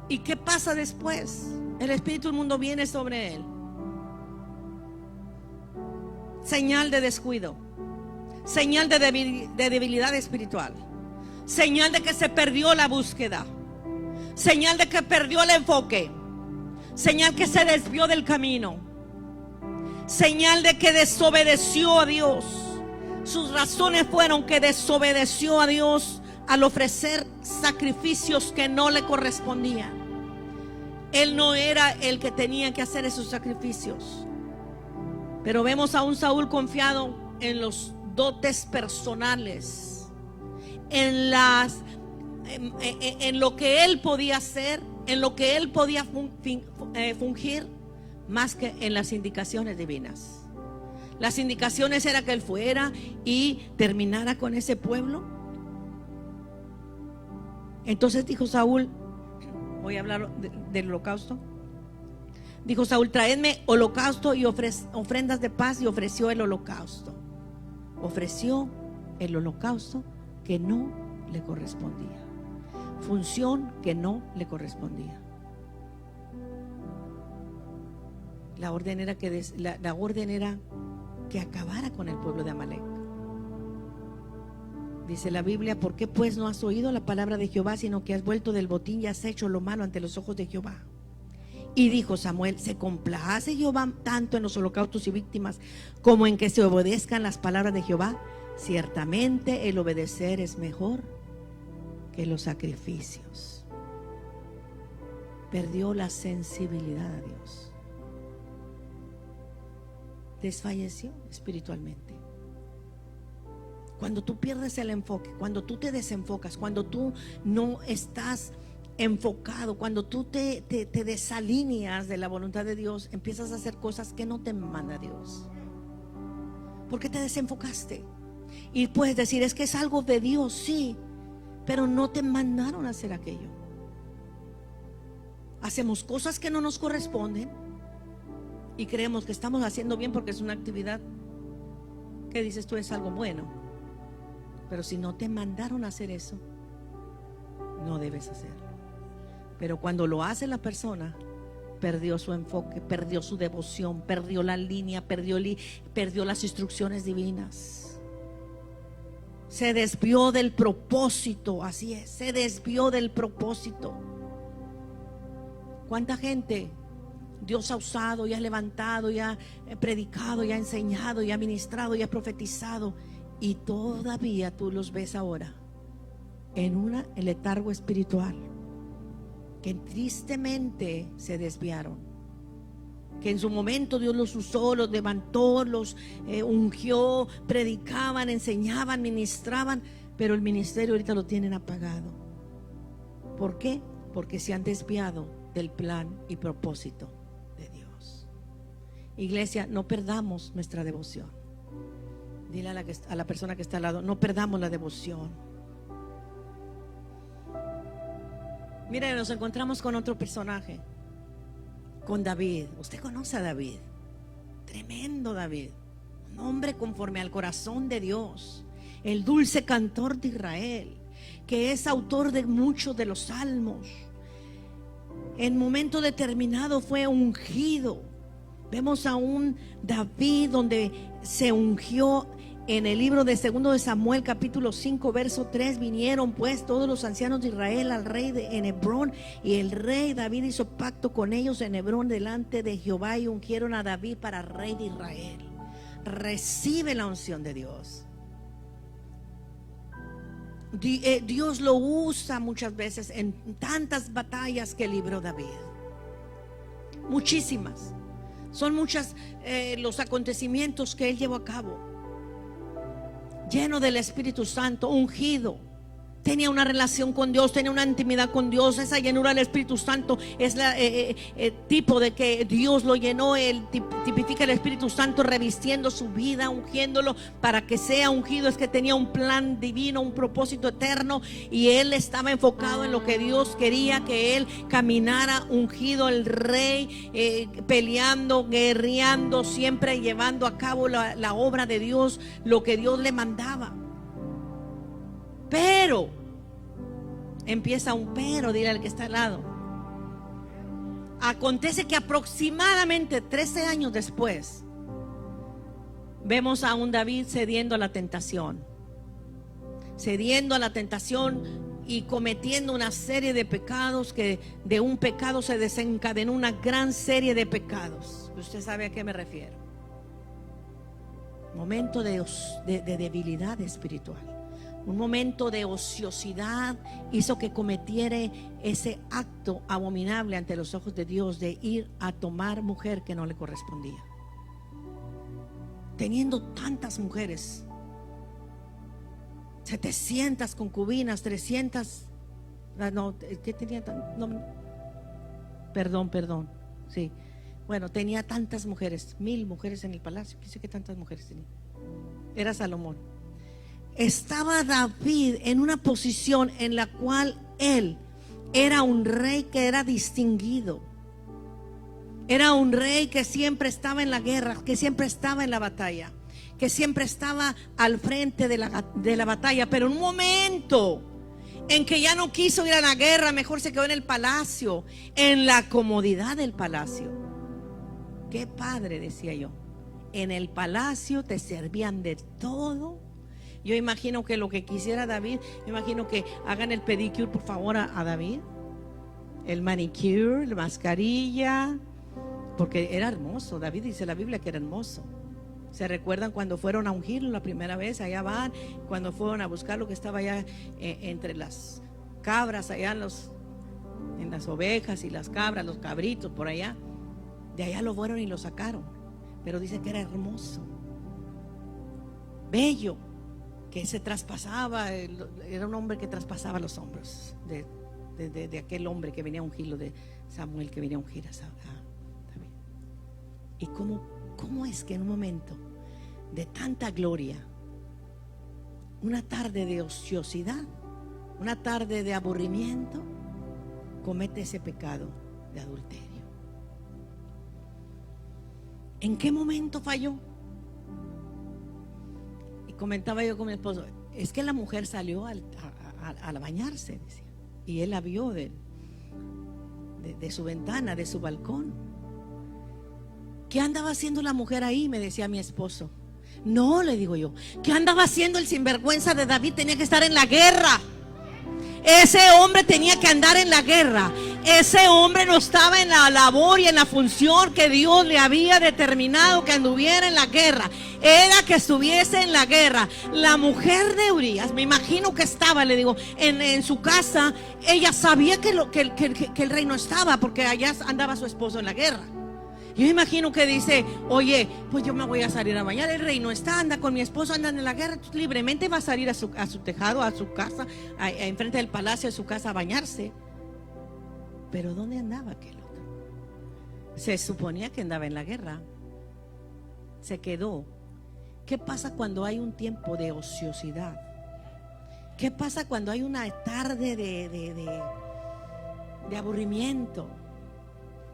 S2: ¿Y qué pasa después? El espíritu del mundo viene sobre él. Señal de descuido, señal de debilidad espiritual, señal de que se perdió la búsqueda, señal de que perdió el enfoque, señal que se desvió del camino, señal de que desobedeció a Dios. Sus razones fueron que desobedeció a Dios al ofrecer sacrificios que no le correspondían. Él no era el que tenía que hacer esos sacrificios. Pero vemos a un Saúl confiado en los dotes personales, en lo que él podía hacer, en lo que él podía fungir, más que en las indicaciones divinas. Las indicaciones era que él fuera y terminara con ese pueblo. Entonces dijo Saúl, voy a hablar del holocausto. Dijo Saúl: traedme holocausto y ofrendas de paz. Y ofreció el holocausto. Ofreció el holocausto que no le correspondía. Función que no le correspondía. La orden era que acabara con el pueblo de Amalec. Dice la Biblia: ¿por qué pues no has oído la palabra de Jehová, sino que has vuelto del botín y has hecho lo malo ante los ojos de Jehová? Y dijo Samuel: ¿se complace Jehová tanto en los holocaustos y víctimas como en que se obedezcan las palabras de Jehová? Ciertamente el obedecer es mejor que los sacrificios. Perdió la sensibilidad a Dios. Desfalleció espiritualmente. Cuando tú pierdes el enfoque, cuando tú te desenfocas, cuando tú no estás enfocado, cuando tú te desalineas de la voluntad de Dios, empiezas a hacer cosas que no te manda Dios, porque te desenfocaste. Y puedes decir: es que es algo de Dios, sí, pero no te mandaron a hacer aquello. Hacemos cosas que no nos corresponden y creemos que estamos haciendo bien porque es una actividad que dices tú es algo bueno, pero si no te mandaron a hacer eso, no debes hacerlo. Pero cuando lo hace la persona, perdió su enfoque, perdió su devoción, perdió la línea, perdió las instrucciones divinas. Se desvió del propósito. Así es, se desvió del propósito. ¿Cuánta gente Dios ha usado y ha levantado y ha predicado y ha enseñado y ha ministrado y ha profetizado, y todavía tú los ves ahora en el letargo espiritual, que tristemente se desviaron, que en su momento Dios los usó, los levantó, los ungió, predicaban, enseñaban, ministraban, pero el ministerio ahorita lo tienen apagado. ¿Por qué? Porque se han desviado del plan y propósito de Dios. Iglesia, no perdamos nuestra devoción. Dile a la persona que está al lado: no perdamos la devoción. Mire, nos encontramos con otro personaje, con David. Usted conoce a David, tremendo David, un hombre conforme al corazón de Dios, el dulce cantor de Israel, que es autor de muchos de los salmos. En momento determinado fue ungido. Vemos a un David donde se ungió. En el libro de 2 de Samuel, capítulo 5, verso 3, vinieron pues todos los ancianos de Israel al rey en Hebrón, y el rey David hizo pacto con ellos en Hebrón delante de Jehová, y ungieron a David para rey de Israel. Recibe la unción de Dios. Dios lo usa muchas veces en tantas batallas que libró David. Muchísimas. Son muchas los acontecimientos que él llevó a cabo. lleno del Espíritu Santo, ungido. Tenía una relación con Dios, tenía una intimidad con Dios. Esa llenura del Espíritu Santo es el tipo de que Dios lo llenó. Él tipifica el Espíritu Santo revistiendo su vida, ungiéndolo para que sea ungido. Es que tenía un plan divino, un propósito eterno, y él estaba enfocado en lo que Dios quería, que él caminara ungido, el rey, peleando, guerreando, siempre llevando a cabo la obra de Dios, lo que Dios le mandaba. Pero, empieza un pero, dile al que está al lado. Acontece que aproximadamente 13 años después, vemos a un David cediendo a la tentación. Cediendo a la tentación y cometiendo una serie de pecados, que de un pecado se desencadenó una gran serie de pecados. Usted sabe a qué me refiero. Momento de debilidad espiritual. Un momento de ociosidad hizo que cometiera ese acto abominable ante los ojos de Dios, de ir a tomar mujer que no le correspondía. Teniendo tantas mujeres, 700 concubinas, 300, no, ¿qué tenía? No, perdón, sí. Bueno, tenía tantas mujeres, 1000 mujeres en el palacio. ¿Qué sé qué tantas mujeres tenía? Era Salomón. Estaba David en una posición en la cual él era un rey que era distinguido. Era un rey que siempre estaba en la guerra, que siempre estaba en la batalla, que siempre estaba al frente de la batalla. Pero en un momento en que ya no quiso ir a la guerra, mejor se quedó en el palacio, en la comodidad del palacio. Qué padre, decía yo. En el palacio te servían de todo. Yo imagino que lo que quisiera David, imagino que hagan el pedicure por favor a David, el manicure, la mascarilla, porque era hermoso. David dice la Biblia que era hermoso. ¿Se recuerdan cuando fueron a ungirlo la primera vez? Allá van, cuando fueron a buscar lo que estaba allá entre las cabras, allá en las ovejas y las cabras, los cabritos por allá. De allá lo fueron y lo sacaron. Pero dice que era hermoso, bello, que se traspasaba, era un hombre que traspasaba los hombros de aquel hombre que venía a ungirlo, de Samuel, que venía a ungir a David. Y cómo es que en un momento de tanta gloria, una tarde de ociosidad, una tarde de aburrimiento, comete ese pecado de adulterio. ¿En qué momento falló? Comentaba yo con mi esposo, es que la mujer salió a bañarse, decía, y él la vio de su ventana, de su balcón. ¿Qué andaba haciendo la mujer ahí? Me decía mi esposo. No, le digo yo, ¿qué andaba haciendo el sinvergüenza de David? Tenía que estar en la guerra. Ese hombre tenía que andar en la guerra. Ese hombre no estaba en la labor y en la función que Dios le había determinado que anduviera en la guerra. Era que estuviese en la guerra. La mujer de Urías, me imagino que estaba, le digo, en su casa. Ella sabía que el rey no estaba, porque allá andaba su esposo en la guerra. Yo imagino que dice, oye, pues yo me voy a salir a bañar, el rey no está, anda con mi esposo, andan en la guerra, libremente va a salir a su tejado, a su casa, enfrente del palacio de su casa a bañarse. Pero ¿dónde andaba aquel otro? Se suponía que andaba en la guerra. Se quedó. ¿Qué pasa cuando hay un tiempo de ociosidad? ¿Qué pasa cuando hay una tarde de aburrimiento?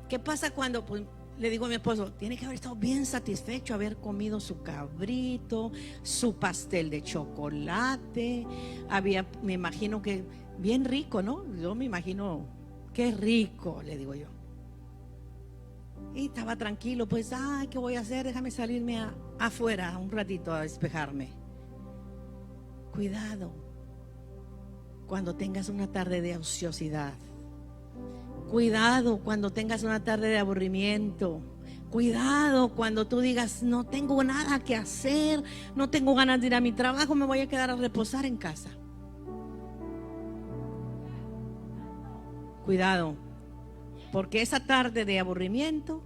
S2: ¿Qué pasa cuando, pues, le digo a mi esposo, tiene que haber estado bien satisfecho haber comido su cabrito, su pastel de chocolate? Me imagino que bien rico, ¿no? Yo me imagino, qué rico, le digo yo. Y estaba tranquilo, pues, ¿qué voy a hacer? Déjame salirme afuera un ratito a despejarme. Cuidado cuando tengas una tarde de ociosidad. Cuidado cuando tengas una tarde de aburrimiento. Cuidado cuando tú digas, no tengo nada que hacer, no tengo ganas de ir a mi trabajo, me voy a quedar a reposar en casa. Cuidado, porque esa tarde de aburrimiento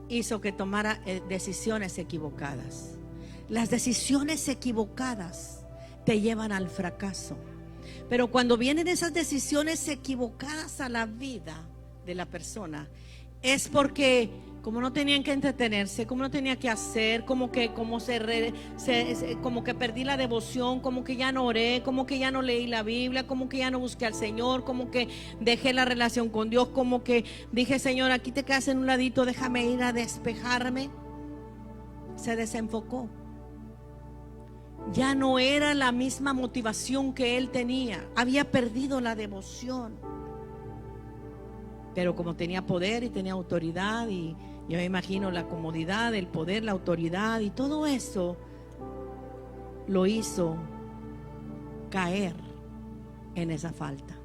S2: hizo que tomara decisiones equivocadas. Las decisiones equivocadas te llevan al fracaso. Pero cuando vienen esas decisiones equivocadas a la vida de la persona, es porque como no tenían que entretenerse, como no tenía que hacer, como que perdí la devoción, como que ya no oré, como que ya no leí la Biblia, como que ya no busqué al Señor, como que dejé la relación con Dios, como que dije, Señor, aquí te quedas en un ladito, déjame ir a despejarme. Se desenfocó. Ya no era la misma motivación que él tenía. Había perdido la devoción. Pero como tenía poder y tenía autoridad, y yo me imagino la comodidad, el poder, la autoridad y todo eso lo hizo caer en esa falta.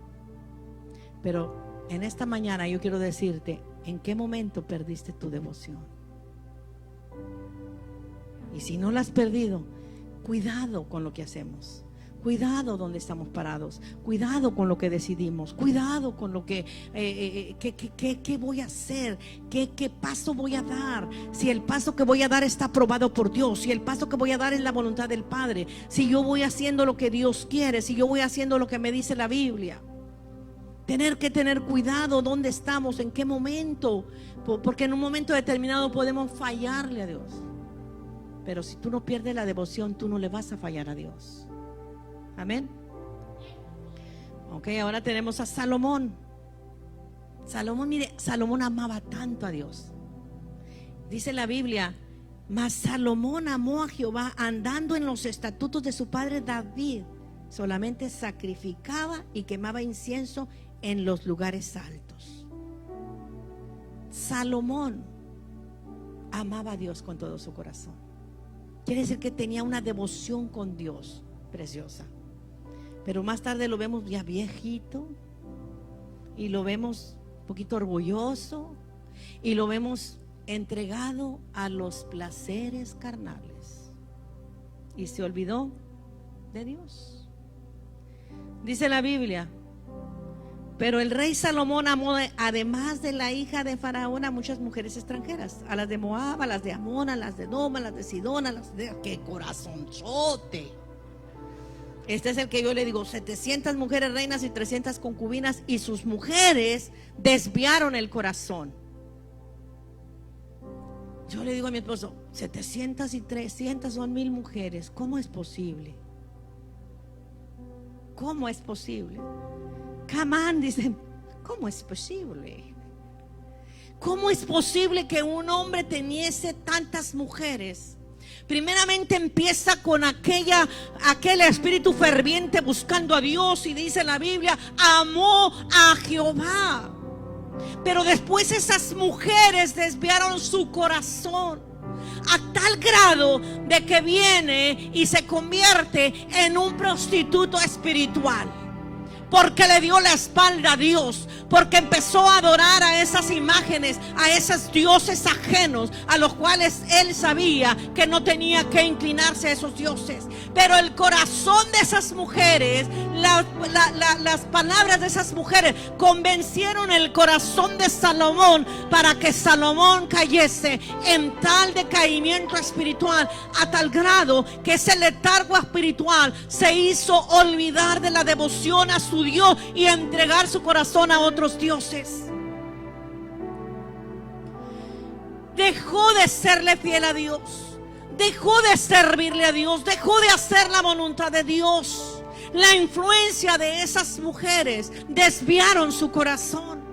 S2: Pero en esta mañana yo quiero decirte, ¿en qué momento perdiste tu devoción? Y si no la has perdido, cuidado con lo que hacemos. Cuidado donde estamos parados. Cuidado con lo que decidimos. Cuidado con lo que ¿qué voy a hacer? ¿Qué paso voy a dar? Si el paso que voy a dar está aprobado por Dios. Si el paso que voy a dar es la voluntad del Padre. Si yo voy haciendo lo que Dios quiere. Si yo voy haciendo lo que me dice la Biblia. Tener que tener cuidado dónde estamos, en qué momento. Porque en un momento determinado podemos fallarle a Dios. Pero si tú no pierdes la devoción, tú no le vas a fallar a Dios. Amén. Ok, ahora tenemos a Salomón. Salomón, mire, Salomón amaba tanto a Dios. Dice la Biblia, mas Salomón amó a Jehová andando en los estatutos de su padre David. Solamente sacrificaba y quemaba incienso en los lugares altos. Salomón amaba a Dios con todo su corazón. Quiere decir que tenía una devoción con Dios preciosa. Pero más tarde lo vemos ya viejito, y lo vemos un poquito orgulloso, y lo vemos entregado a los placeres carnales, y se olvidó de Dios. Dice la Biblia, pero el rey Salomón amó, además de la hija de Faraón, a muchas mujeres extranjeras, a las de Moab, a las de Amón, a las de Edom, a las de Sidón, a las de... ¡Qué corazonzote! Este es el que yo le digo, 700 mujeres reinas y 300 concubinas, y sus mujeres desviaron el corazón. Yo le digo a mi esposo, 700 y 300 son 1000 mujeres. ¿Cómo es posible? ¿Cómo es posible? Camán, dicen, ¿cómo es posible? ¿Cómo es posible que un hombre teniese tantas mujeres? Primeramente empieza con aquel espíritu ferviente buscando a Dios, y dice la Biblia, amó a Jehová. Pero después esas mujeres desviaron su corazón a tal grado de que viene y se convierte en un prostituto espiritual. Porque le dio la espalda a Dios, porque empezó a adorar a esas imágenes, a esos dioses ajenos, a los cuales él sabía que no tenía que inclinarse a esos dioses. Pero el corazón de esas mujeres, las palabras de esas mujeres convencieron el corazón de Salomón para que Salomón cayese en tal decaimiento espiritual, a tal grado que ese letargo espiritual se hizo olvidar de la devoción a su Dios y entregar su corazón a otros dioses. Dejó de serle fiel a Dios, dejó de servirle a Dios, dejó de hacer la voluntad de Dios. La influencia de esas mujeres desviaron su corazón.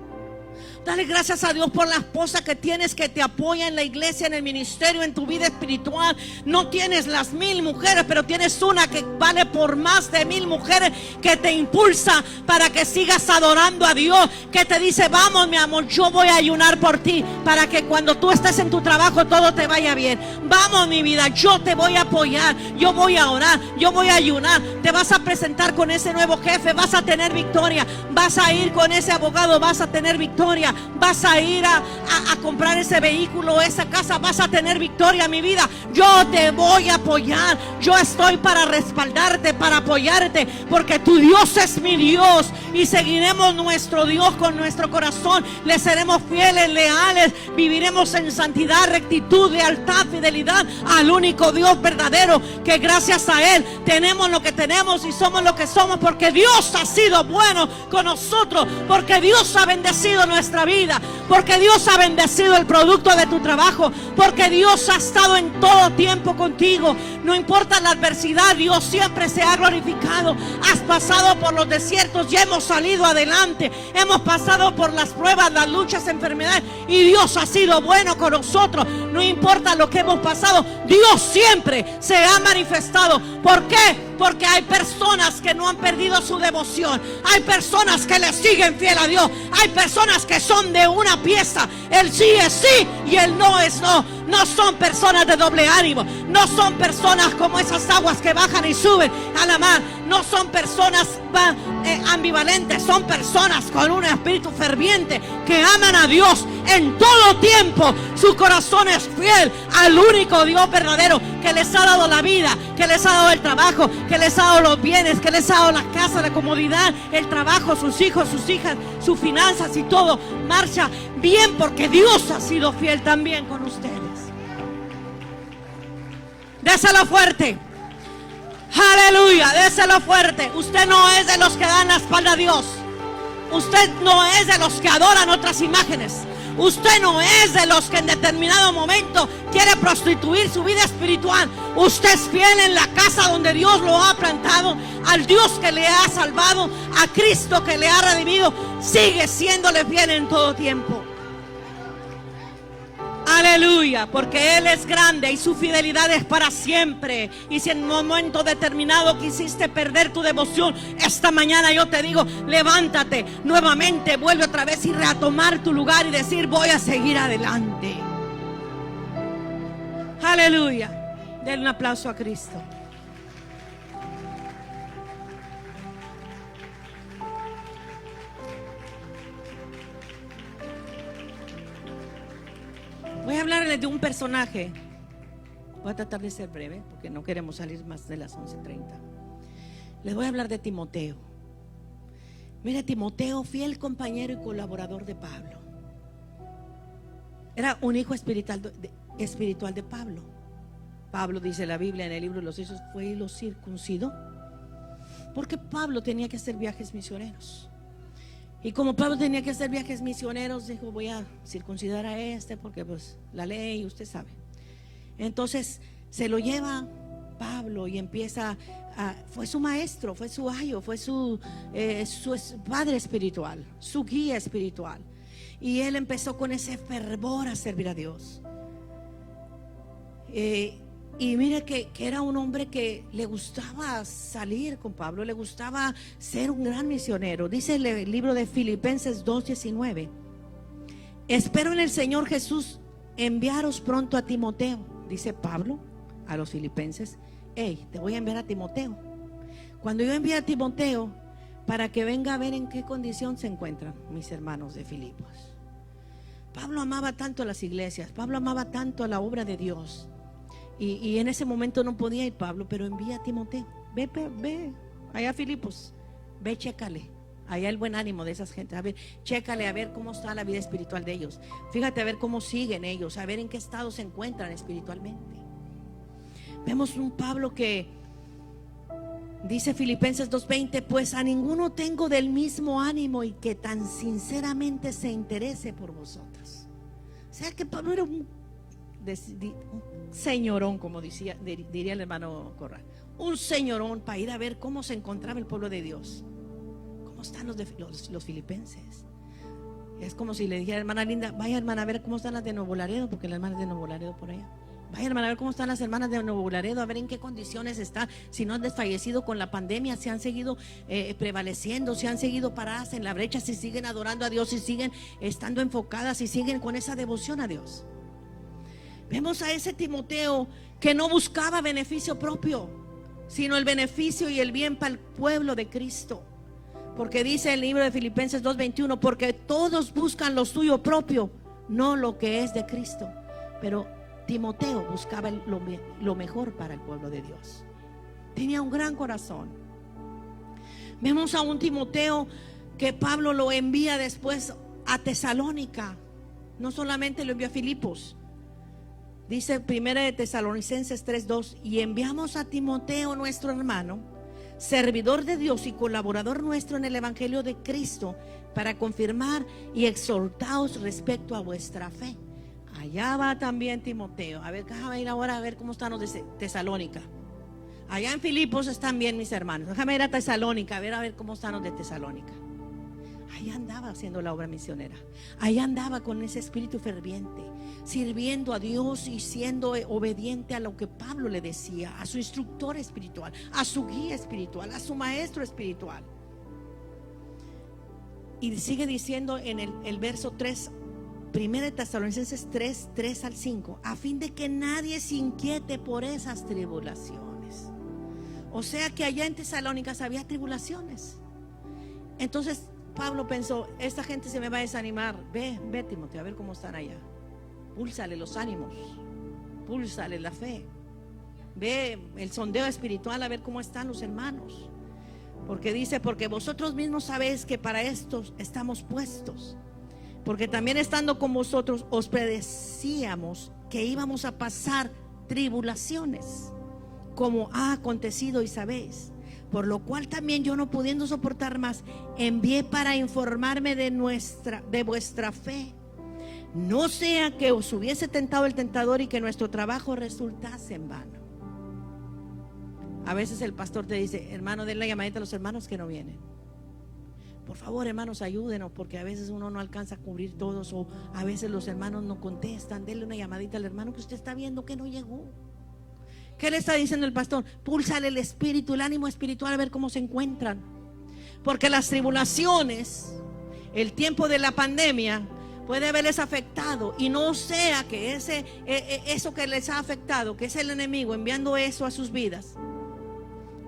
S2: Dale gracias a Dios por la esposa que tienes, que te apoya en la iglesia, en el ministerio, en tu vida espiritual. No tienes las 1000 mujeres, pero tienes una que vale por más de 1000 mujeres, que te impulsa para que sigas adorando a Dios, que te dice, vamos mi amor, yo voy a ayunar por ti, para que cuando tú estés en tu trabajo todo te vaya bien. Vamos mi vida, yo te voy a apoyar, yo voy a orar, yo voy a ayunar. Te vas a presentar con ese nuevo jefe, vas a tener victoria. Vas a ir con ese abogado, vas a tener victoria. victoria. Vas a ir a comprar ese vehículo, esa casa, vas a tener victoria, mi vida. Yo te voy a apoyar. Yo estoy para respaldarte, para apoyarte, porque tu Dios es mi Dios y seguiremos nuestro Dios con nuestro corazón. Le seremos fieles, leales, viviremos en santidad, rectitud, lealtad, fidelidad al único Dios verdadero, que gracias a Él tenemos lo que tenemos y somos lo que somos, porque Dios ha sido bueno con nosotros, porque Dios ha bendecido nuestra vida, porque Dios ha bendecido el producto de tu trabajo, porque Dios ha estado en todo tiempo contigo. No importa la adversidad, Dios siempre se ha glorificado. Has pasado por los desiertos y hemos salido adelante. Hemos pasado por las pruebas, las luchas, enfermedades, y Dios ha sido bueno con nosotros. No importa lo que hemos pasado, Dios siempre se ha manifestado. ¿Por qué? Porque hay personas que no han perdido su devoción. Hay personas que le siguen fiel a Dios. Hay personas que son de una pieza. El sí es sí y el no es no. No son personas de doble ánimo. No son personas como esas aguas que bajan y suben a la mar. No son personas ambivalentes. Son personas con un espíritu ferviente que aman a Dios en todo tiempo. Su corazón es fiel al único Dios verdadero, que les ha dado la vida, que les ha dado el trabajo, que les ha dado los bienes, que les ha dado la casa, la comodidad, el trabajo, sus hijos, sus hijas, sus finanzas, y todo marcha bien porque Dios ha sido fiel también con ustedes. Déselo fuerte. Aleluya, déselo fuerte. Usted no es de los que dan la espalda a Dios. Usted no es de los que adoran otras imágenes. Usted no es de los que en determinado momento quiere prostituir su vida espiritual. Usted es fiel en la casa donde Dios lo ha plantado, al Dios que le ha salvado, a Cristo que le ha redimido. Sigue siéndole fiel en todo tiempo. Aleluya, porque Él es grande y su fidelidad es para siempre. Y si en un momento determinado quisiste perder tu devoción, esta mañana yo te digo, levántate nuevamente, vuelve otra vez y retomar tu lugar y decir, voy a seguir adelante. Aleluya. Denle un aplauso a Cristo. Voy a hablarles de un personaje. Voy a tratar de ser breve porque no queremos salir más de las 11:30. Les voy a hablar de Timoteo. Mira, Timoteo, fiel compañero y colaborador de Pablo. Era un hijo espiritual de Pablo. Pablo, dice la Biblia en el libro de los Hechos, fue y lo circuncidó, porque Pablo tenía que hacer viajes misioneros. Y como Pablo tenía que hacer viajes misioneros, dijo, voy a circuncidar a este, porque pues la ley, usted sabe. Entonces se lo lleva Pablo y empieza fue su maestro, fue su ayo, fue su padre espiritual, su guía espiritual. Y él empezó con ese fervor a servir a Dios. Y mire que era un hombre que le gustaba salir con Pablo, le gustaba ser un gran misionero. Dice el libro de Filipenses 2:19: espero en el Señor Jesús enviaros pronto a Timoteo, dice Pablo a los filipenses. Hey, te voy a enviar a Timoteo. Cuando yo envíe a Timoteo, para que venga a ver en qué condición se encuentran mis hermanos de Filipos. Pablo amaba tanto a las iglesias, Pablo amaba tanto a la obra de Dios. Y en ese momento no podía ir Pablo, pero envía a Timoteo. Ve allá a Filipos, ve, chécale allá el buen ánimo de esas gente. A ver, chécale a ver cómo está la vida espiritual de ellos. Fíjate a ver cómo siguen ellos, a ver en qué estado se encuentran espiritualmente. Vemos un Pablo que dice Filipenses 2:20: pues a ninguno tengo del mismo ánimo y que tan sinceramente se interese por vosotros. O sea que Pablo era un señorón, como diría el hermano Corral, un señorón para ir a ver cómo se encontraba el pueblo de Dios, cómo están los filipenses. Es como si le dijera, hermana Linda, vaya hermana a ver cómo están las de Nuevo Laredo, porque la hermana es de Nuevo Laredo por allá. Vaya hermana a ver cómo están las hermanas de Nuevo Laredo, a ver en qué condiciones están, si no han desfallecido con la pandemia, si han seguido prevaleciendo, si han seguido paradas en la brecha, si siguen adorando a Dios, si siguen estando enfocadas, si siguen con esa devoción a Dios. Vemos a ese Timoteo que no buscaba beneficio propio, sino el beneficio y el bien para el pueblo de Cristo.
S3: Porque dice el libro de Filipenses 2:21, porque todos buscan lo suyo propio, no lo que es de Cristo. Pero Timoteo buscaba lo mejor para el pueblo de Dios. Tenía un gran corazón. Vemos a un Timoteo que Pablo lo envía después a Tesalónica. No solamente lo envió a Filipos. Dice 1 de Tesalonicenses 3:2, y enviamos a Timoteo nuestro hermano, servidor de Dios y colaborador nuestro en el Evangelio de Cristo, para confirmar y exhortaos respecto a vuestra fe. Allá va también Timoteo. A ver, déjame ir ahora a ver cómo están los de Tesalónica. Allá en Filipos están bien mis hermanos. Déjame ir a Tesalónica, a ver cómo están los de Tesalónica. Ahí andaba haciendo la obra misionera. Ahí andaba con ese espíritu ferviente, sirviendo a Dios y siendo obediente a lo que Pablo le decía, a su instructor espiritual, a su guía espiritual, a su maestro espiritual. Y sigue diciendo en el verso 3, 1 Tesalonicenses 3 al 5, a fin de que nadie se inquiete por esas tribulaciones. O sea que allá en Tesalónica había tribulaciones. Entonces Pablo pensó, esta gente se me va a desanimar. Ve Timoteo, a ver cómo están allá. Púlsale los ánimos, púlsale la fe. Ve el sondeo espiritual, a ver cómo están los hermanos. Porque dice, porque vosotros mismos sabéis que para esto estamos puestos. Porque también estando con vosotros os predecíamos que íbamos a pasar tribulaciones, como ha acontecido y sabéis. Por lo cual también yo, no pudiendo soportar más, envié para informarme de vuestra fe, no sea que os hubiese tentado el tentador y que nuestro trabajo resultase en vano. A veces el pastor te dice, hermano, denle la llamadita a los hermanos que no vienen. Por favor, hermanos, ayúdenos, porque a veces uno no alcanza a cubrir todos, o a veces los hermanos no contestan. Denle una llamadita al hermano que usted está viendo que no llegó. ¿Qué le está diciendo el pastor? Púlsale el espíritu, el ánimo espiritual, a ver cómo se encuentran. Porque las tribulaciones, el tiempo de la pandemia, puede haberles afectado, y no sea que eso que les ha afectado, que es el enemigo enviando eso a sus vidas,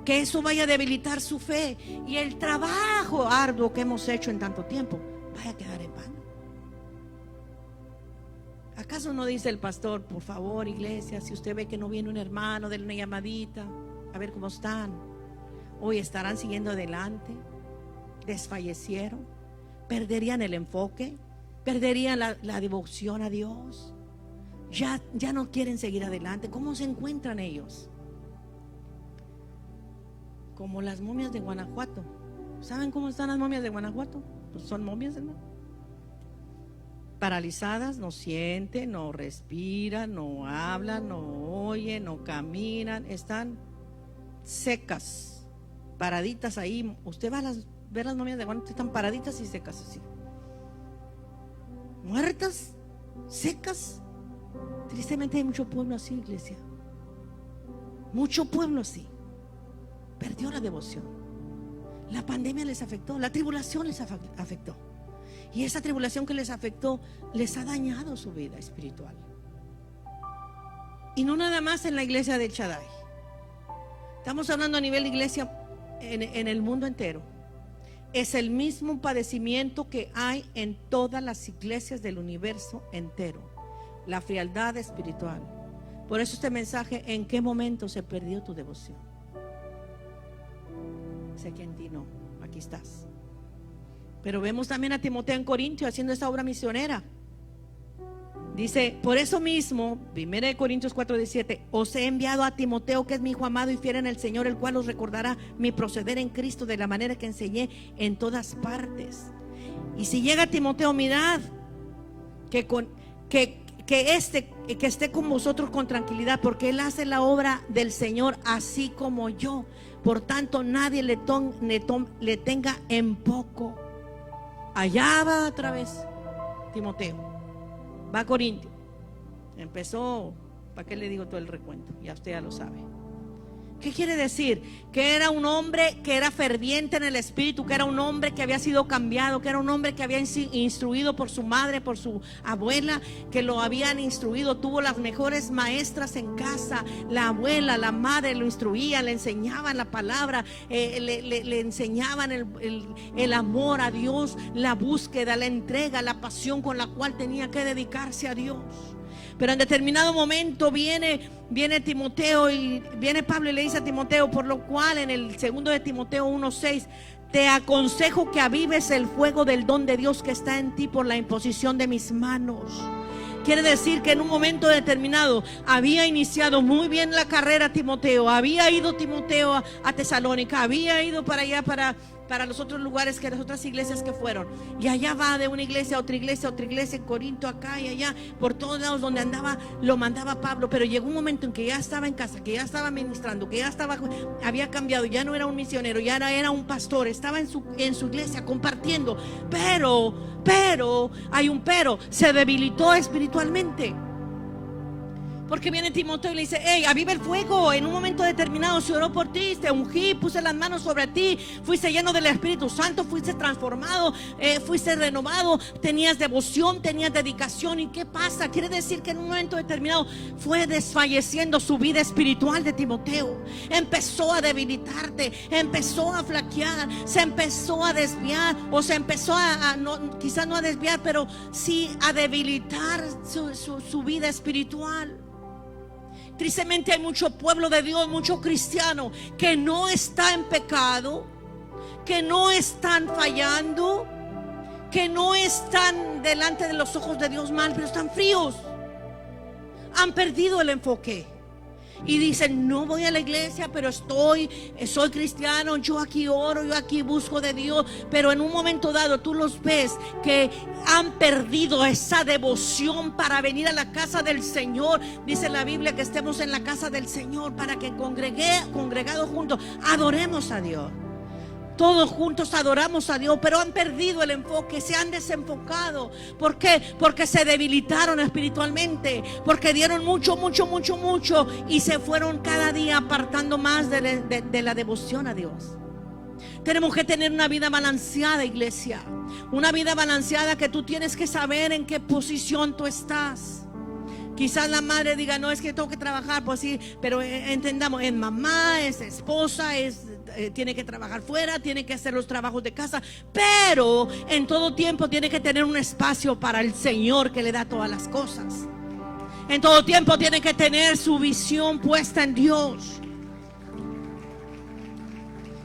S3: que eso vaya a debilitar su fe, y el trabajo arduo que hemos hecho en tanto tiempo vaya a quedar en vano. ¿Acaso no dice el pastor, por favor, iglesia, si usted ve que no viene un hermano, denle una llamadita, a ver cómo están? Hoy estarán siguiendo adelante, desfallecieron, perderían el enfoque, perderían la devoción a Dios, ya no quieren seguir adelante. ¿Cómo se encuentran ellos? Como las momias de Guanajuato. ¿Saben cómo están las momias de Guanajuato? Pues son momias, hermano. Paralizadas, no sienten, no respiran, no hablan, no oyen, no caminan, están secas, paraditas ahí. Usted va a ver las momias de Guanajuato, están paraditas y secas así, muertas, secas. Tristemente hay mucho pueblo así, iglesia, mucho pueblo así. Perdió la devoción. La pandemia les afectó, la tribulación les afectó. Y esa tribulación que les afectó les ha dañado su vida espiritual. Y no nada más en la iglesia del Shaddai. Estamos hablando a nivel de iglesia en el mundo entero. Es el mismo padecimiento que hay en todas las iglesias del universo entero. La frialdad espiritual. Por eso este mensaje, ¿en qué momento se perdió tu devoción? Sé que en ti no, aquí estás. Pero vemos también a Timoteo en Corintio haciendo esta obra misionera. Dice, por eso mismo, 1 Corintios 4:17, os he enviado a Timoteo, que es mi hijo amado y fiel en el Señor, el cual os recordará mi proceder en Cristo de la manera que enseñé en todas partes. Y si llega Timoteo, mirad que esté con vosotros con tranquilidad, porque él hace la obra del Señor así como yo. Por tanto, nadie le tenga en poco. Allá va otra vez Timoteo, va a Corintio. Empezó, ¿para qué le digo todo el recuento? Ya usted ya lo sabe. ¿Qué quiere decir? Que era un hombre que era ferviente en el espíritu, que era un hombre que había sido cambiado, que era un hombre que había instruido por su madre, por su abuela, que lo habían instruido, tuvo las mejores maestras en casa, la abuela, la madre lo instruían, le enseñaban la palabra, le enseñaban el amor a Dios, la búsqueda, la entrega, la pasión con la cual tenía que dedicarse a Dios. Pero en determinado momento viene Timoteo y viene Pablo y le dice a Timoteo, por lo cual en el segundo de Timoteo 1:6, te aconsejo que avives el fuego del don de Dios que está en ti por la imposición de mis manos. Quiere decir que en un momento determinado había iniciado muy bien la carrera Timoteo, había ido Timoteo a Tesalónica, había ido para allá, para los otros lugares, que las otras iglesias que fueron, y allá va de una iglesia a otra iglesia, en Corinto, acá y allá, por todos lados donde andaba, lo mandaba Pablo. Pero llegó un momento en que ya estaba en casa, que ya estaba ministrando, que ya había cambiado, ya no era un misionero, ya era un pastor, estaba en su iglesia compartiendo, pero, hay un pero, se debilitó espiritualmente. Porque viene Timoteo y le dice, hey, aviva el fuego. En un momento determinado se oró por ti, te ungí, puse las manos sobre ti, fuiste lleno del Espíritu Santo, fuiste transformado, fuiste renovado, tenías devoción, tenías dedicación. ¿Y qué pasa? Quiere decir que en un momento determinado fue desfalleciendo su vida espiritual de Timoteo. Empezó a debilitarte, empezó a flaquear, se empezó a desviar, o se empezó quizás no a desviar, pero sí a debilitar su vida espiritual. Tristemente hay mucho pueblo de Dios, mucho cristiano que no está en pecado, que no están fallando, que no están delante de los ojos de Dios mal, pero están fríos. Han perdido el enfoque y dicen, no voy a la iglesia, pero soy cristiano, yo aquí oro, yo aquí busco de Dios. Pero en un momento dado tú los ves que han perdido esa devoción para venir a la casa del Señor. Dice la Biblia que estemos en la casa del Señor para que congregados juntos adoremos a Dios. Todos juntos adoramos a Dios, pero han perdido el enfoque, se han desenfocado. ¿Por qué? Porque se debilitaron espiritualmente, porque dieron mucho y se fueron cada día apartando más de la devoción a Dios. Tenemos que tener una vida balanceada, iglesia. Una vida balanceada que tú tienes que saber en qué posición tú estás. Quizás la madre diga, no, es que tengo que trabajar, pues sí, pero entendamos, es mamá, es esposa, tiene que trabajar fuera, tiene que hacer los trabajos de casa, pero en todo tiempo tiene que tener un espacio para el Señor que le da todas las cosas. En todo tiempo tiene que tener su visión puesta en Dios.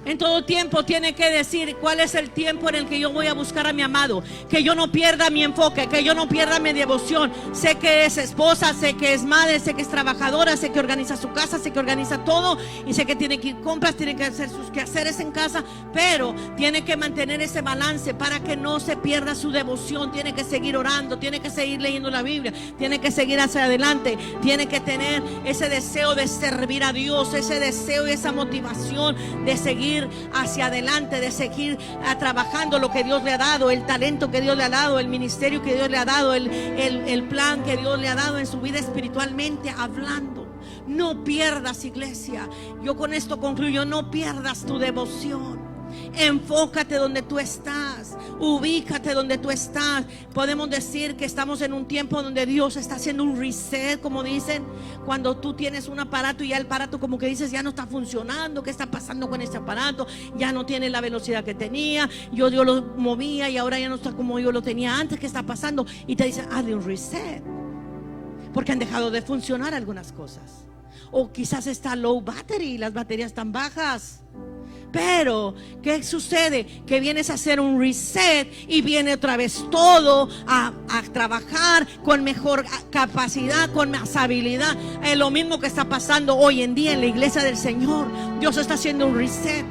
S3: En todo tiempo tiene que decir cuál es el tiempo en el que yo voy a buscar a mi amado. Que yo no pierda mi enfoque, que yo no pierda mi devoción. Sé que es esposa, sé que es madre, sé que es trabajadora, sé que organiza su casa, sé que organiza todo. Y sé que tiene que ir compras, tiene que hacer sus quehaceres en casa. Pero tiene que mantener ese balance para que no se pierda su devoción. Tiene que seguir orando, tiene que seguir leyendo la Biblia, tiene que seguir hacia adelante. Tiene que tener ese deseo de servir a Dios, ese deseo y esa motivación de seguir hacia adelante, de seguir trabajando lo que Dios le ha dado, el talento que Dios le ha dado, el ministerio que Dios le ha dado, el plan que Dios le ha dado en su vida espiritualmente hablando. No pierdas, iglesia. Yo con esto concluyo, no pierdas tu devoción. Enfócate donde tú estás, ubícate donde tú estás. Podemos decir que estamos en un tiempo donde Dios está haciendo un reset, como dicen, cuando tú tienes un aparato y ya el aparato como que dices ya no está funcionando. ¿Qué está pasando con este aparato? Ya no tiene la velocidad que tenía. Yo lo movía y ahora ya no está como yo lo tenía antes. ¿Qué está pasando? Y te dicen, hazle un reset, porque han dejado de funcionar algunas cosas. O quizás está low battery, las baterías están bajas. Pero, ¿qué sucede? Que vienes a hacer un reset y viene otra vez todo a trabajar con mejor capacidad, con más habilidad. Es lo mismo que está pasando hoy en día en la iglesia del Señor. Dios está haciendo un reset.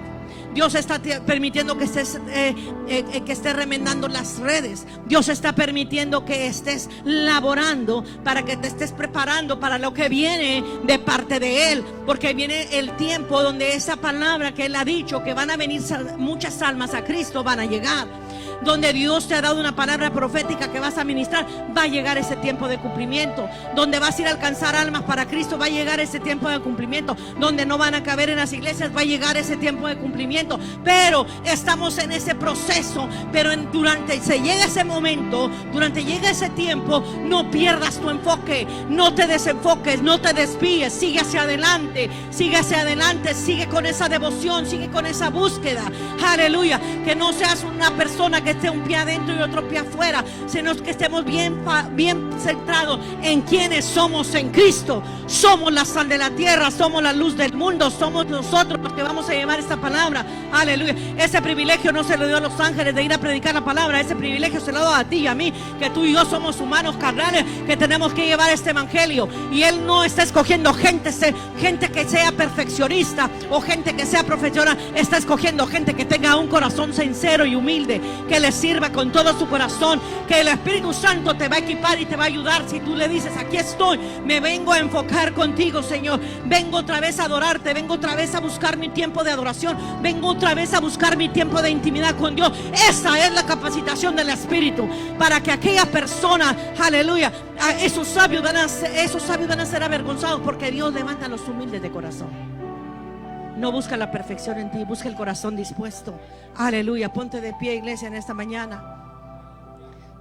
S3: Dios está permitiendo que estés remendando las redes. Dios está permitiendo que estés laborando para que te estés preparando para lo que viene de parte de Él. Porque viene el tiempo donde esa palabra que Él ha dicho, que van a venir muchas almas a Cristo, van a llegar. Donde Dios te ha dado una palabra profética que vas a ministrar, va a llegar ese tiempo de cumplimiento. Donde vas a ir a alcanzar almas para Cristo, va a llegar ese tiempo de cumplimiento. Donde no van a caber en las iglesias, va a llegar ese tiempo de cumplimiento. Pero estamos en ese proceso. Pero durante se llega ese momento, durante llega ese tiempo, no pierdas tu enfoque, no te desenfoques, no te desvíes, sigue hacia adelante, sigue con esa devoción, sigue con esa búsqueda. Aleluya. Que no seas una persona que esté un pie adentro y otro pie afuera, sino que estemos bien centrados en quienes somos en Cristo. Somos la sal de la tierra, somos la luz del mundo, somos nosotros los que vamos a llevar esta palabra. Aleluya. Ese privilegio no se lo dio a los ángeles de ir a predicar la palabra, ese privilegio se lo da a ti y a mí, que tú y yo somos humanos carnales, que tenemos que llevar este evangelio. Y Él no está escogiendo gente que sea perfeccionista o gente que sea profesional, está escogiendo gente que tenga un corazón sincero y humilde, que le sirva con todo su corazón, que el Espíritu Santo te va a equipar y te va a ayudar. Si tú le dices: aquí estoy, me vengo a enfocar contigo, Señor, vengo otra vez a adorarte, vengo otra vez a buscar mi tiempo de adoración, vengo otra vez a buscar mi tiempo de intimidad con Dios. Esa es la capacitación del Espíritu, para que aquella persona, aleluya, esos sabios van a ser avergonzados, porque Dios levanta a los humildes de corazón. No busca la perfección en ti, busca el corazón dispuesto. Aleluya. Ponte de pie, iglesia, en esta mañana.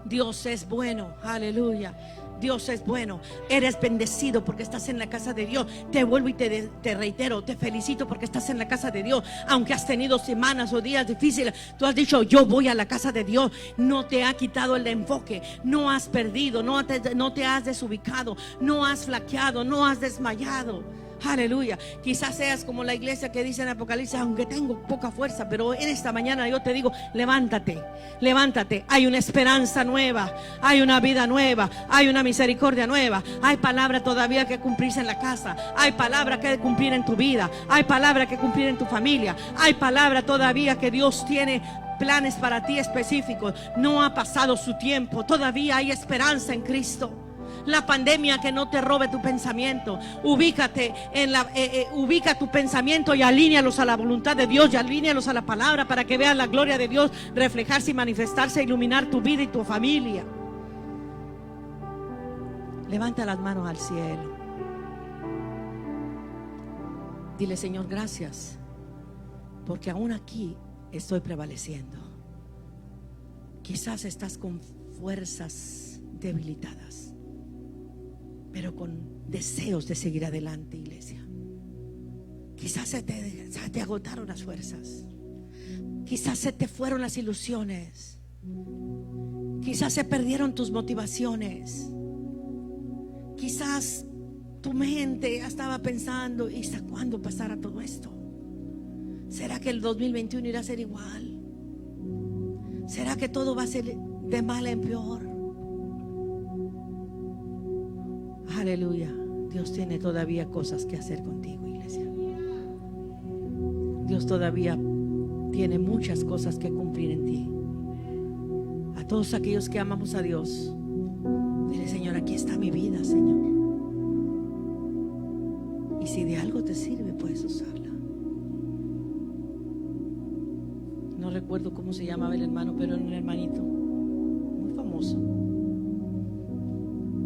S3: Dios es bueno, aleluya. Dios es bueno. Eres bendecido porque estás en la casa de Dios. Te vuelvo y te reitero, te felicito porque estás en la casa de Dios. Aunque has tenido semanas o días difíciles, tú has dicho: yo voy a la casa de Dios. No te ha quitado el enfoque, no has perdido, no te has desubicado, no has flaqueado, no has desmayado. Aleluya. Quizás seas como la iglesia que dice en Apocalipsis: aunque tengo poca fuerza, pero en esta mañana yo te digo: levántate, levántate. Hay una esperanza nueva, hay una vida nueva, hay una misericordia nueva, hay palabra todavía que cumplirse en la casa, hay palabra que cumplir en tu vida, hay palabra que cumplir en tu familia, hay palabra todavía que Dios tiene planes para ti específicos. No ha pasado su tiempo, todavía hay esperanza en Cristo. La pandemia que no te robe tu pensamiento. Ubícate ubica tu pensamiento y alínealos a la voluntad de Dios, y alínealos a la palabra, para que veas la gloria de Dios reflejarse y manifestarse, iluminar tu vida y tu familia. Levanta las manos al cielo. Dile: Señor, gracias, porque aún aquí estoy prevaleciendo. Quizás estás con fuerzas debilitadas, pero con deseos de seguir adelante, iglesia. Quizás se te agotaron las fuerzas, quizás se te fueron las ilusiones, quizás se perdieron tus motivaciones, quizás tu mente estaba pensando: ¿y hasta cuándo pasará todo esto? ¿Será que el 2021 irá a ser igual? ¿Será que todo va a ser de mal en peor? Aleluya. Dios tiene todavía cosas que hacer contigo, iglesia. Dios todavía tiene muchas cosas que cumplir en ti. A todos aquellos que amamos a Dios, dile: Señor, aquí está mi vida, Señor. Y si de algo te sirve, puedes usarla. No recuerdo cómo se llamaba el hermano, pero era un hermanito muy famoso,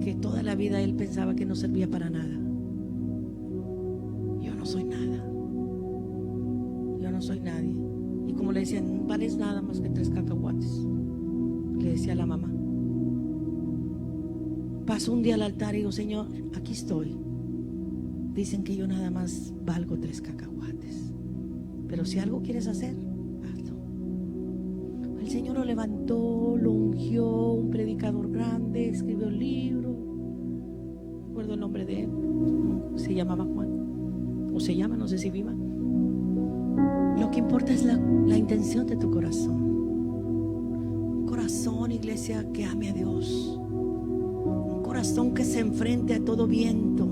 S3: que toda la vida él pensaba que no servía para nada. Yo no soy nada, yo no soy nadie. Y como le decían: no vales nada más que 3 cacahuates, le decía a la mamá. Paso un día al altar y digo: Señor, aquí estoy. Dicen que yo nada más valgo 3 cacahuates, pero si algo quieres hacer, hazlo. El Señor lo levantó, lo ungió, un predicador grande, escribió el libro. No recuerdo el nombre de él, se llamaba Juan, o se llama, no sé si viva. Lo que importa es la intención de tu corazón. Un corazón, iglesia, que ame a Dios. Un corazón que se enfrente a todo viento,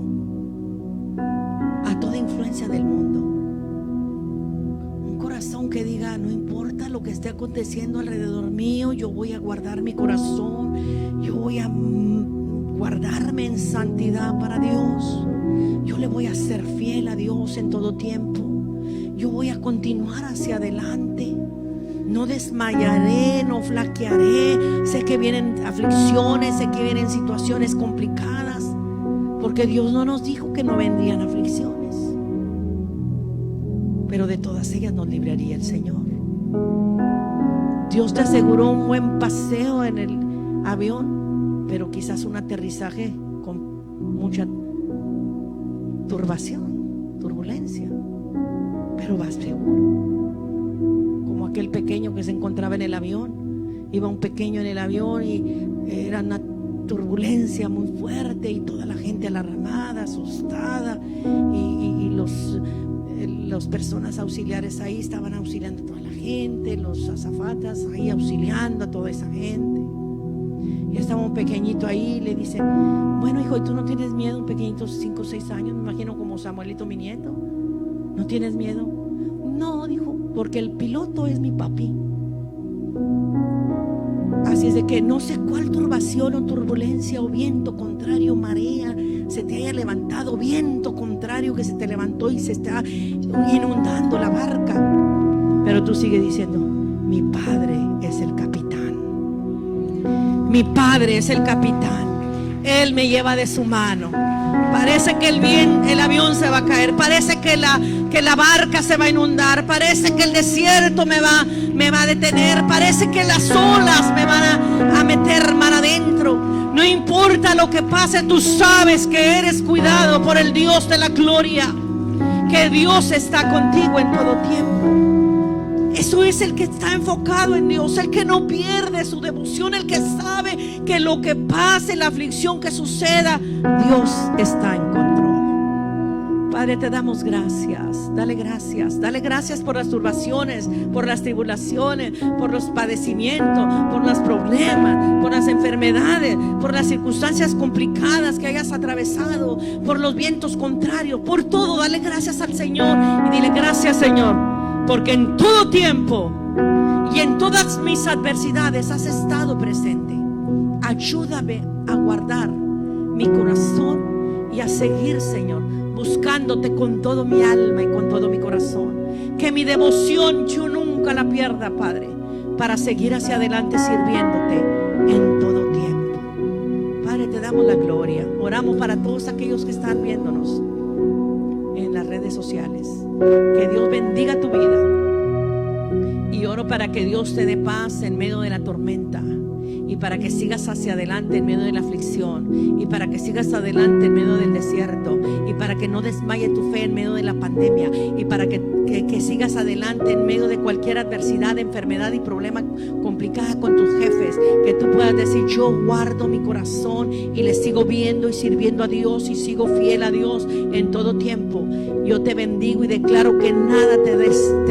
S3: a toda influencia del mundo. Un corazón que diga: no importa lo que esté aconteciendo alrededor mío, yo voy a guardar mi corazón, yo voy a guardarme en santidad para Dios, yo le voy a ser fiel a Dios en todo tiempo, yo voy a continuar hacia adelante. no desmayaré, no flaquearé. Sé que vienen aflicciones, sé que vienen situaciones complicadas, porque Dios no nos dijo que no vendrían aflicciones, pero de todas ellas nos libraría el Señor. Dios te aseguró un buen paseo en el avión, pero quizás un aterrizaje con mucha turbulencia, pero vas seguro. Como aquel pequeño que se encontraba en el avión. Iba un pequeño en el avión y era una turbulencia muy fuerte y toda la gente alarmada, asustada, y las personas auxiliares ahí estaban auxiliando a toda la gente, los azafatas ahí auxiliando a toda esa gente. Y estaba un pequeñito ahí y le dice: bueno, hijo, ¿y tú no tienes miedo? Un pequeñito, 5 o 6 años, me imagino, como Samuelito, mi nieto. ¿No tienes miedo? No, dijo, porque el piloto es mi papi. Así es de que no sé cuál turbación o turbulencia o viento contrario, marea, se te haya levantado, viento contrario que se te levantó y se está inundando la barca, pero tú sigues diciendo: mi Padre es el capitán, mi Padre es el capitán, Él me lleva de su mano. Parece que el avión se va a caer, parece que la barca se va a inundar, parece que el desierto me va a detener, parece que las olas me van a meter mar adentro. No importa lo que pase, tú sabes que eres cuidado por el Dios de la gloria, que Dios está contigo en todo tiempo. Eso es el que está enfocado en Dios, el que no pierde su devoción, el que sabe que lo que pase, la aflicción que suceda, Dios está en control. Padre, te damos gracias. Dale gracias por las turbaciones, por las tribulaciones, por los padecimientos, por los problemas, por las enfermedades, por las circunstancias complicadas que hayas atravesado, por los vientos contrarios, por todo. Dale gracias al Señor y dile: gracias, Señor, porque en todo tiempo y en todas mis adversidades has estado presente. Ayúdame a guardar mi corazón y a seguir, Señor, buscándote con todo mi alma y con todo mi corazón. Que mi devoción yo nunca la pierda, Padre, para seguir hacia adelante sirviéndote en todo tiempo. Padre, te damos la gloria. Oramos para todos aquellos que están viéndonos en las redes sociales. Que Dios bendiga tu vida. Y oro para que Dios te dé paz en medio de la tormenta, y para que sigas hacia adelante en medio de la aflicción, y para que sigas adelante en medio del desierto, y para que no desmaye tu fe en medio de la pandemia, y para que sigas adelante en medio de cualquier adversidad, enfermedad y problema complicada con tus jefes. Que tú puedas decir: yo guardo mi corazón y le sigo viendo y sirviendo a Dios y sigo fiel a Dios en todo tiempo. Yo te bendigo y declaro que nada te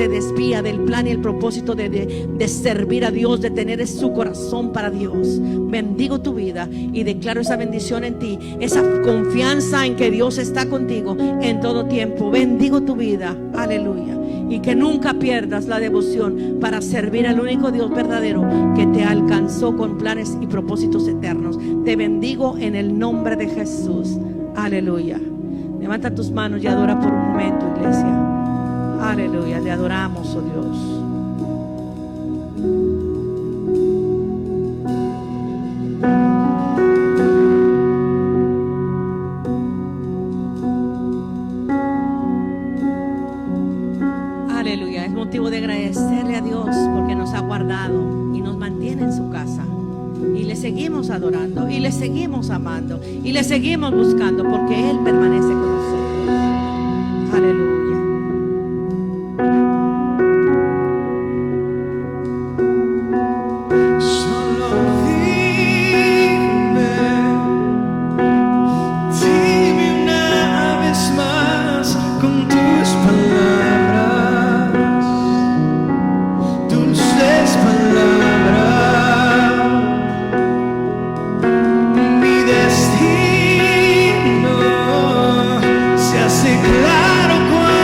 S3: desvía del plan y el propósito de servir a Dios, de tener su corazón para Dios. Bendigo tu vida y declaro esa bendición en ti, esa confianza en que Dios está contigo en todo tiempo. Bendigo tu vida, aleluya. Y que nunca pierdas la devoción para servir al único Dios verdadero que te alcanzó con planes y propósitos eternos. Te bendigo en el nombre de Jesús, aleluya. Levanta tus manos y adora por un momento, iglesia. Aleluya, le adoramos, oh Dios. Aleluya, es motivo de agradecerle a Dios porque nos ha guardado y nos mantiene en su casa. Y le seguimos adorando, y le seguimos amando, y le seguimos buscando, porque Él permanece con nosotros. Aleluya.
S1: Dime una vez más con tus palabras, dulces palabras. Mi destino se hace claro cuando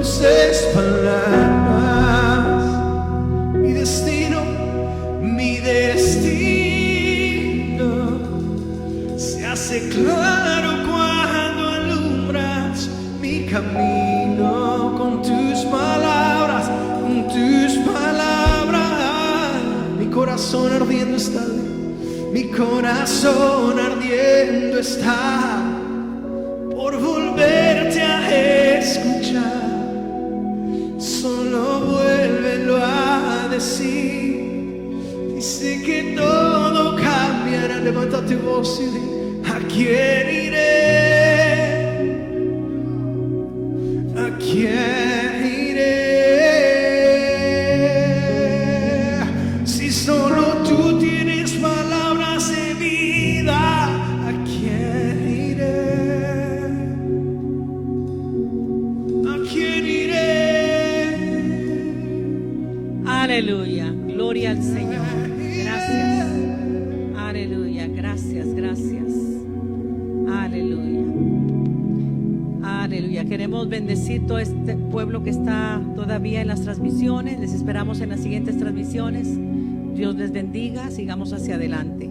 S1: dulces palabras. Mi destino se hace claro cuando alumbras mi camino con tus palabras, con tus palabras. Mi corazón ardiendo está, mi corazón ardiendo está por volverte a escuchar. Solo vuélvelo a decir. Dice que todo cambiará. Levanta tu voz y di: ¿a quién iré? ¿A quién iré? Si solo tú tienes palabras de vida, ¿a quién iré? ¿A quién iré?
S2: Aleluya, gloria al Señor. Gracias. Aleluya, gracias, gracias. Aleluya. Aleluya. Queremos bendecir todo este pueblo que está todavía en las transmisiones. Les esperamos en las siguientes transmisiones. Dios les bendiga. Sigamos hacia adelante.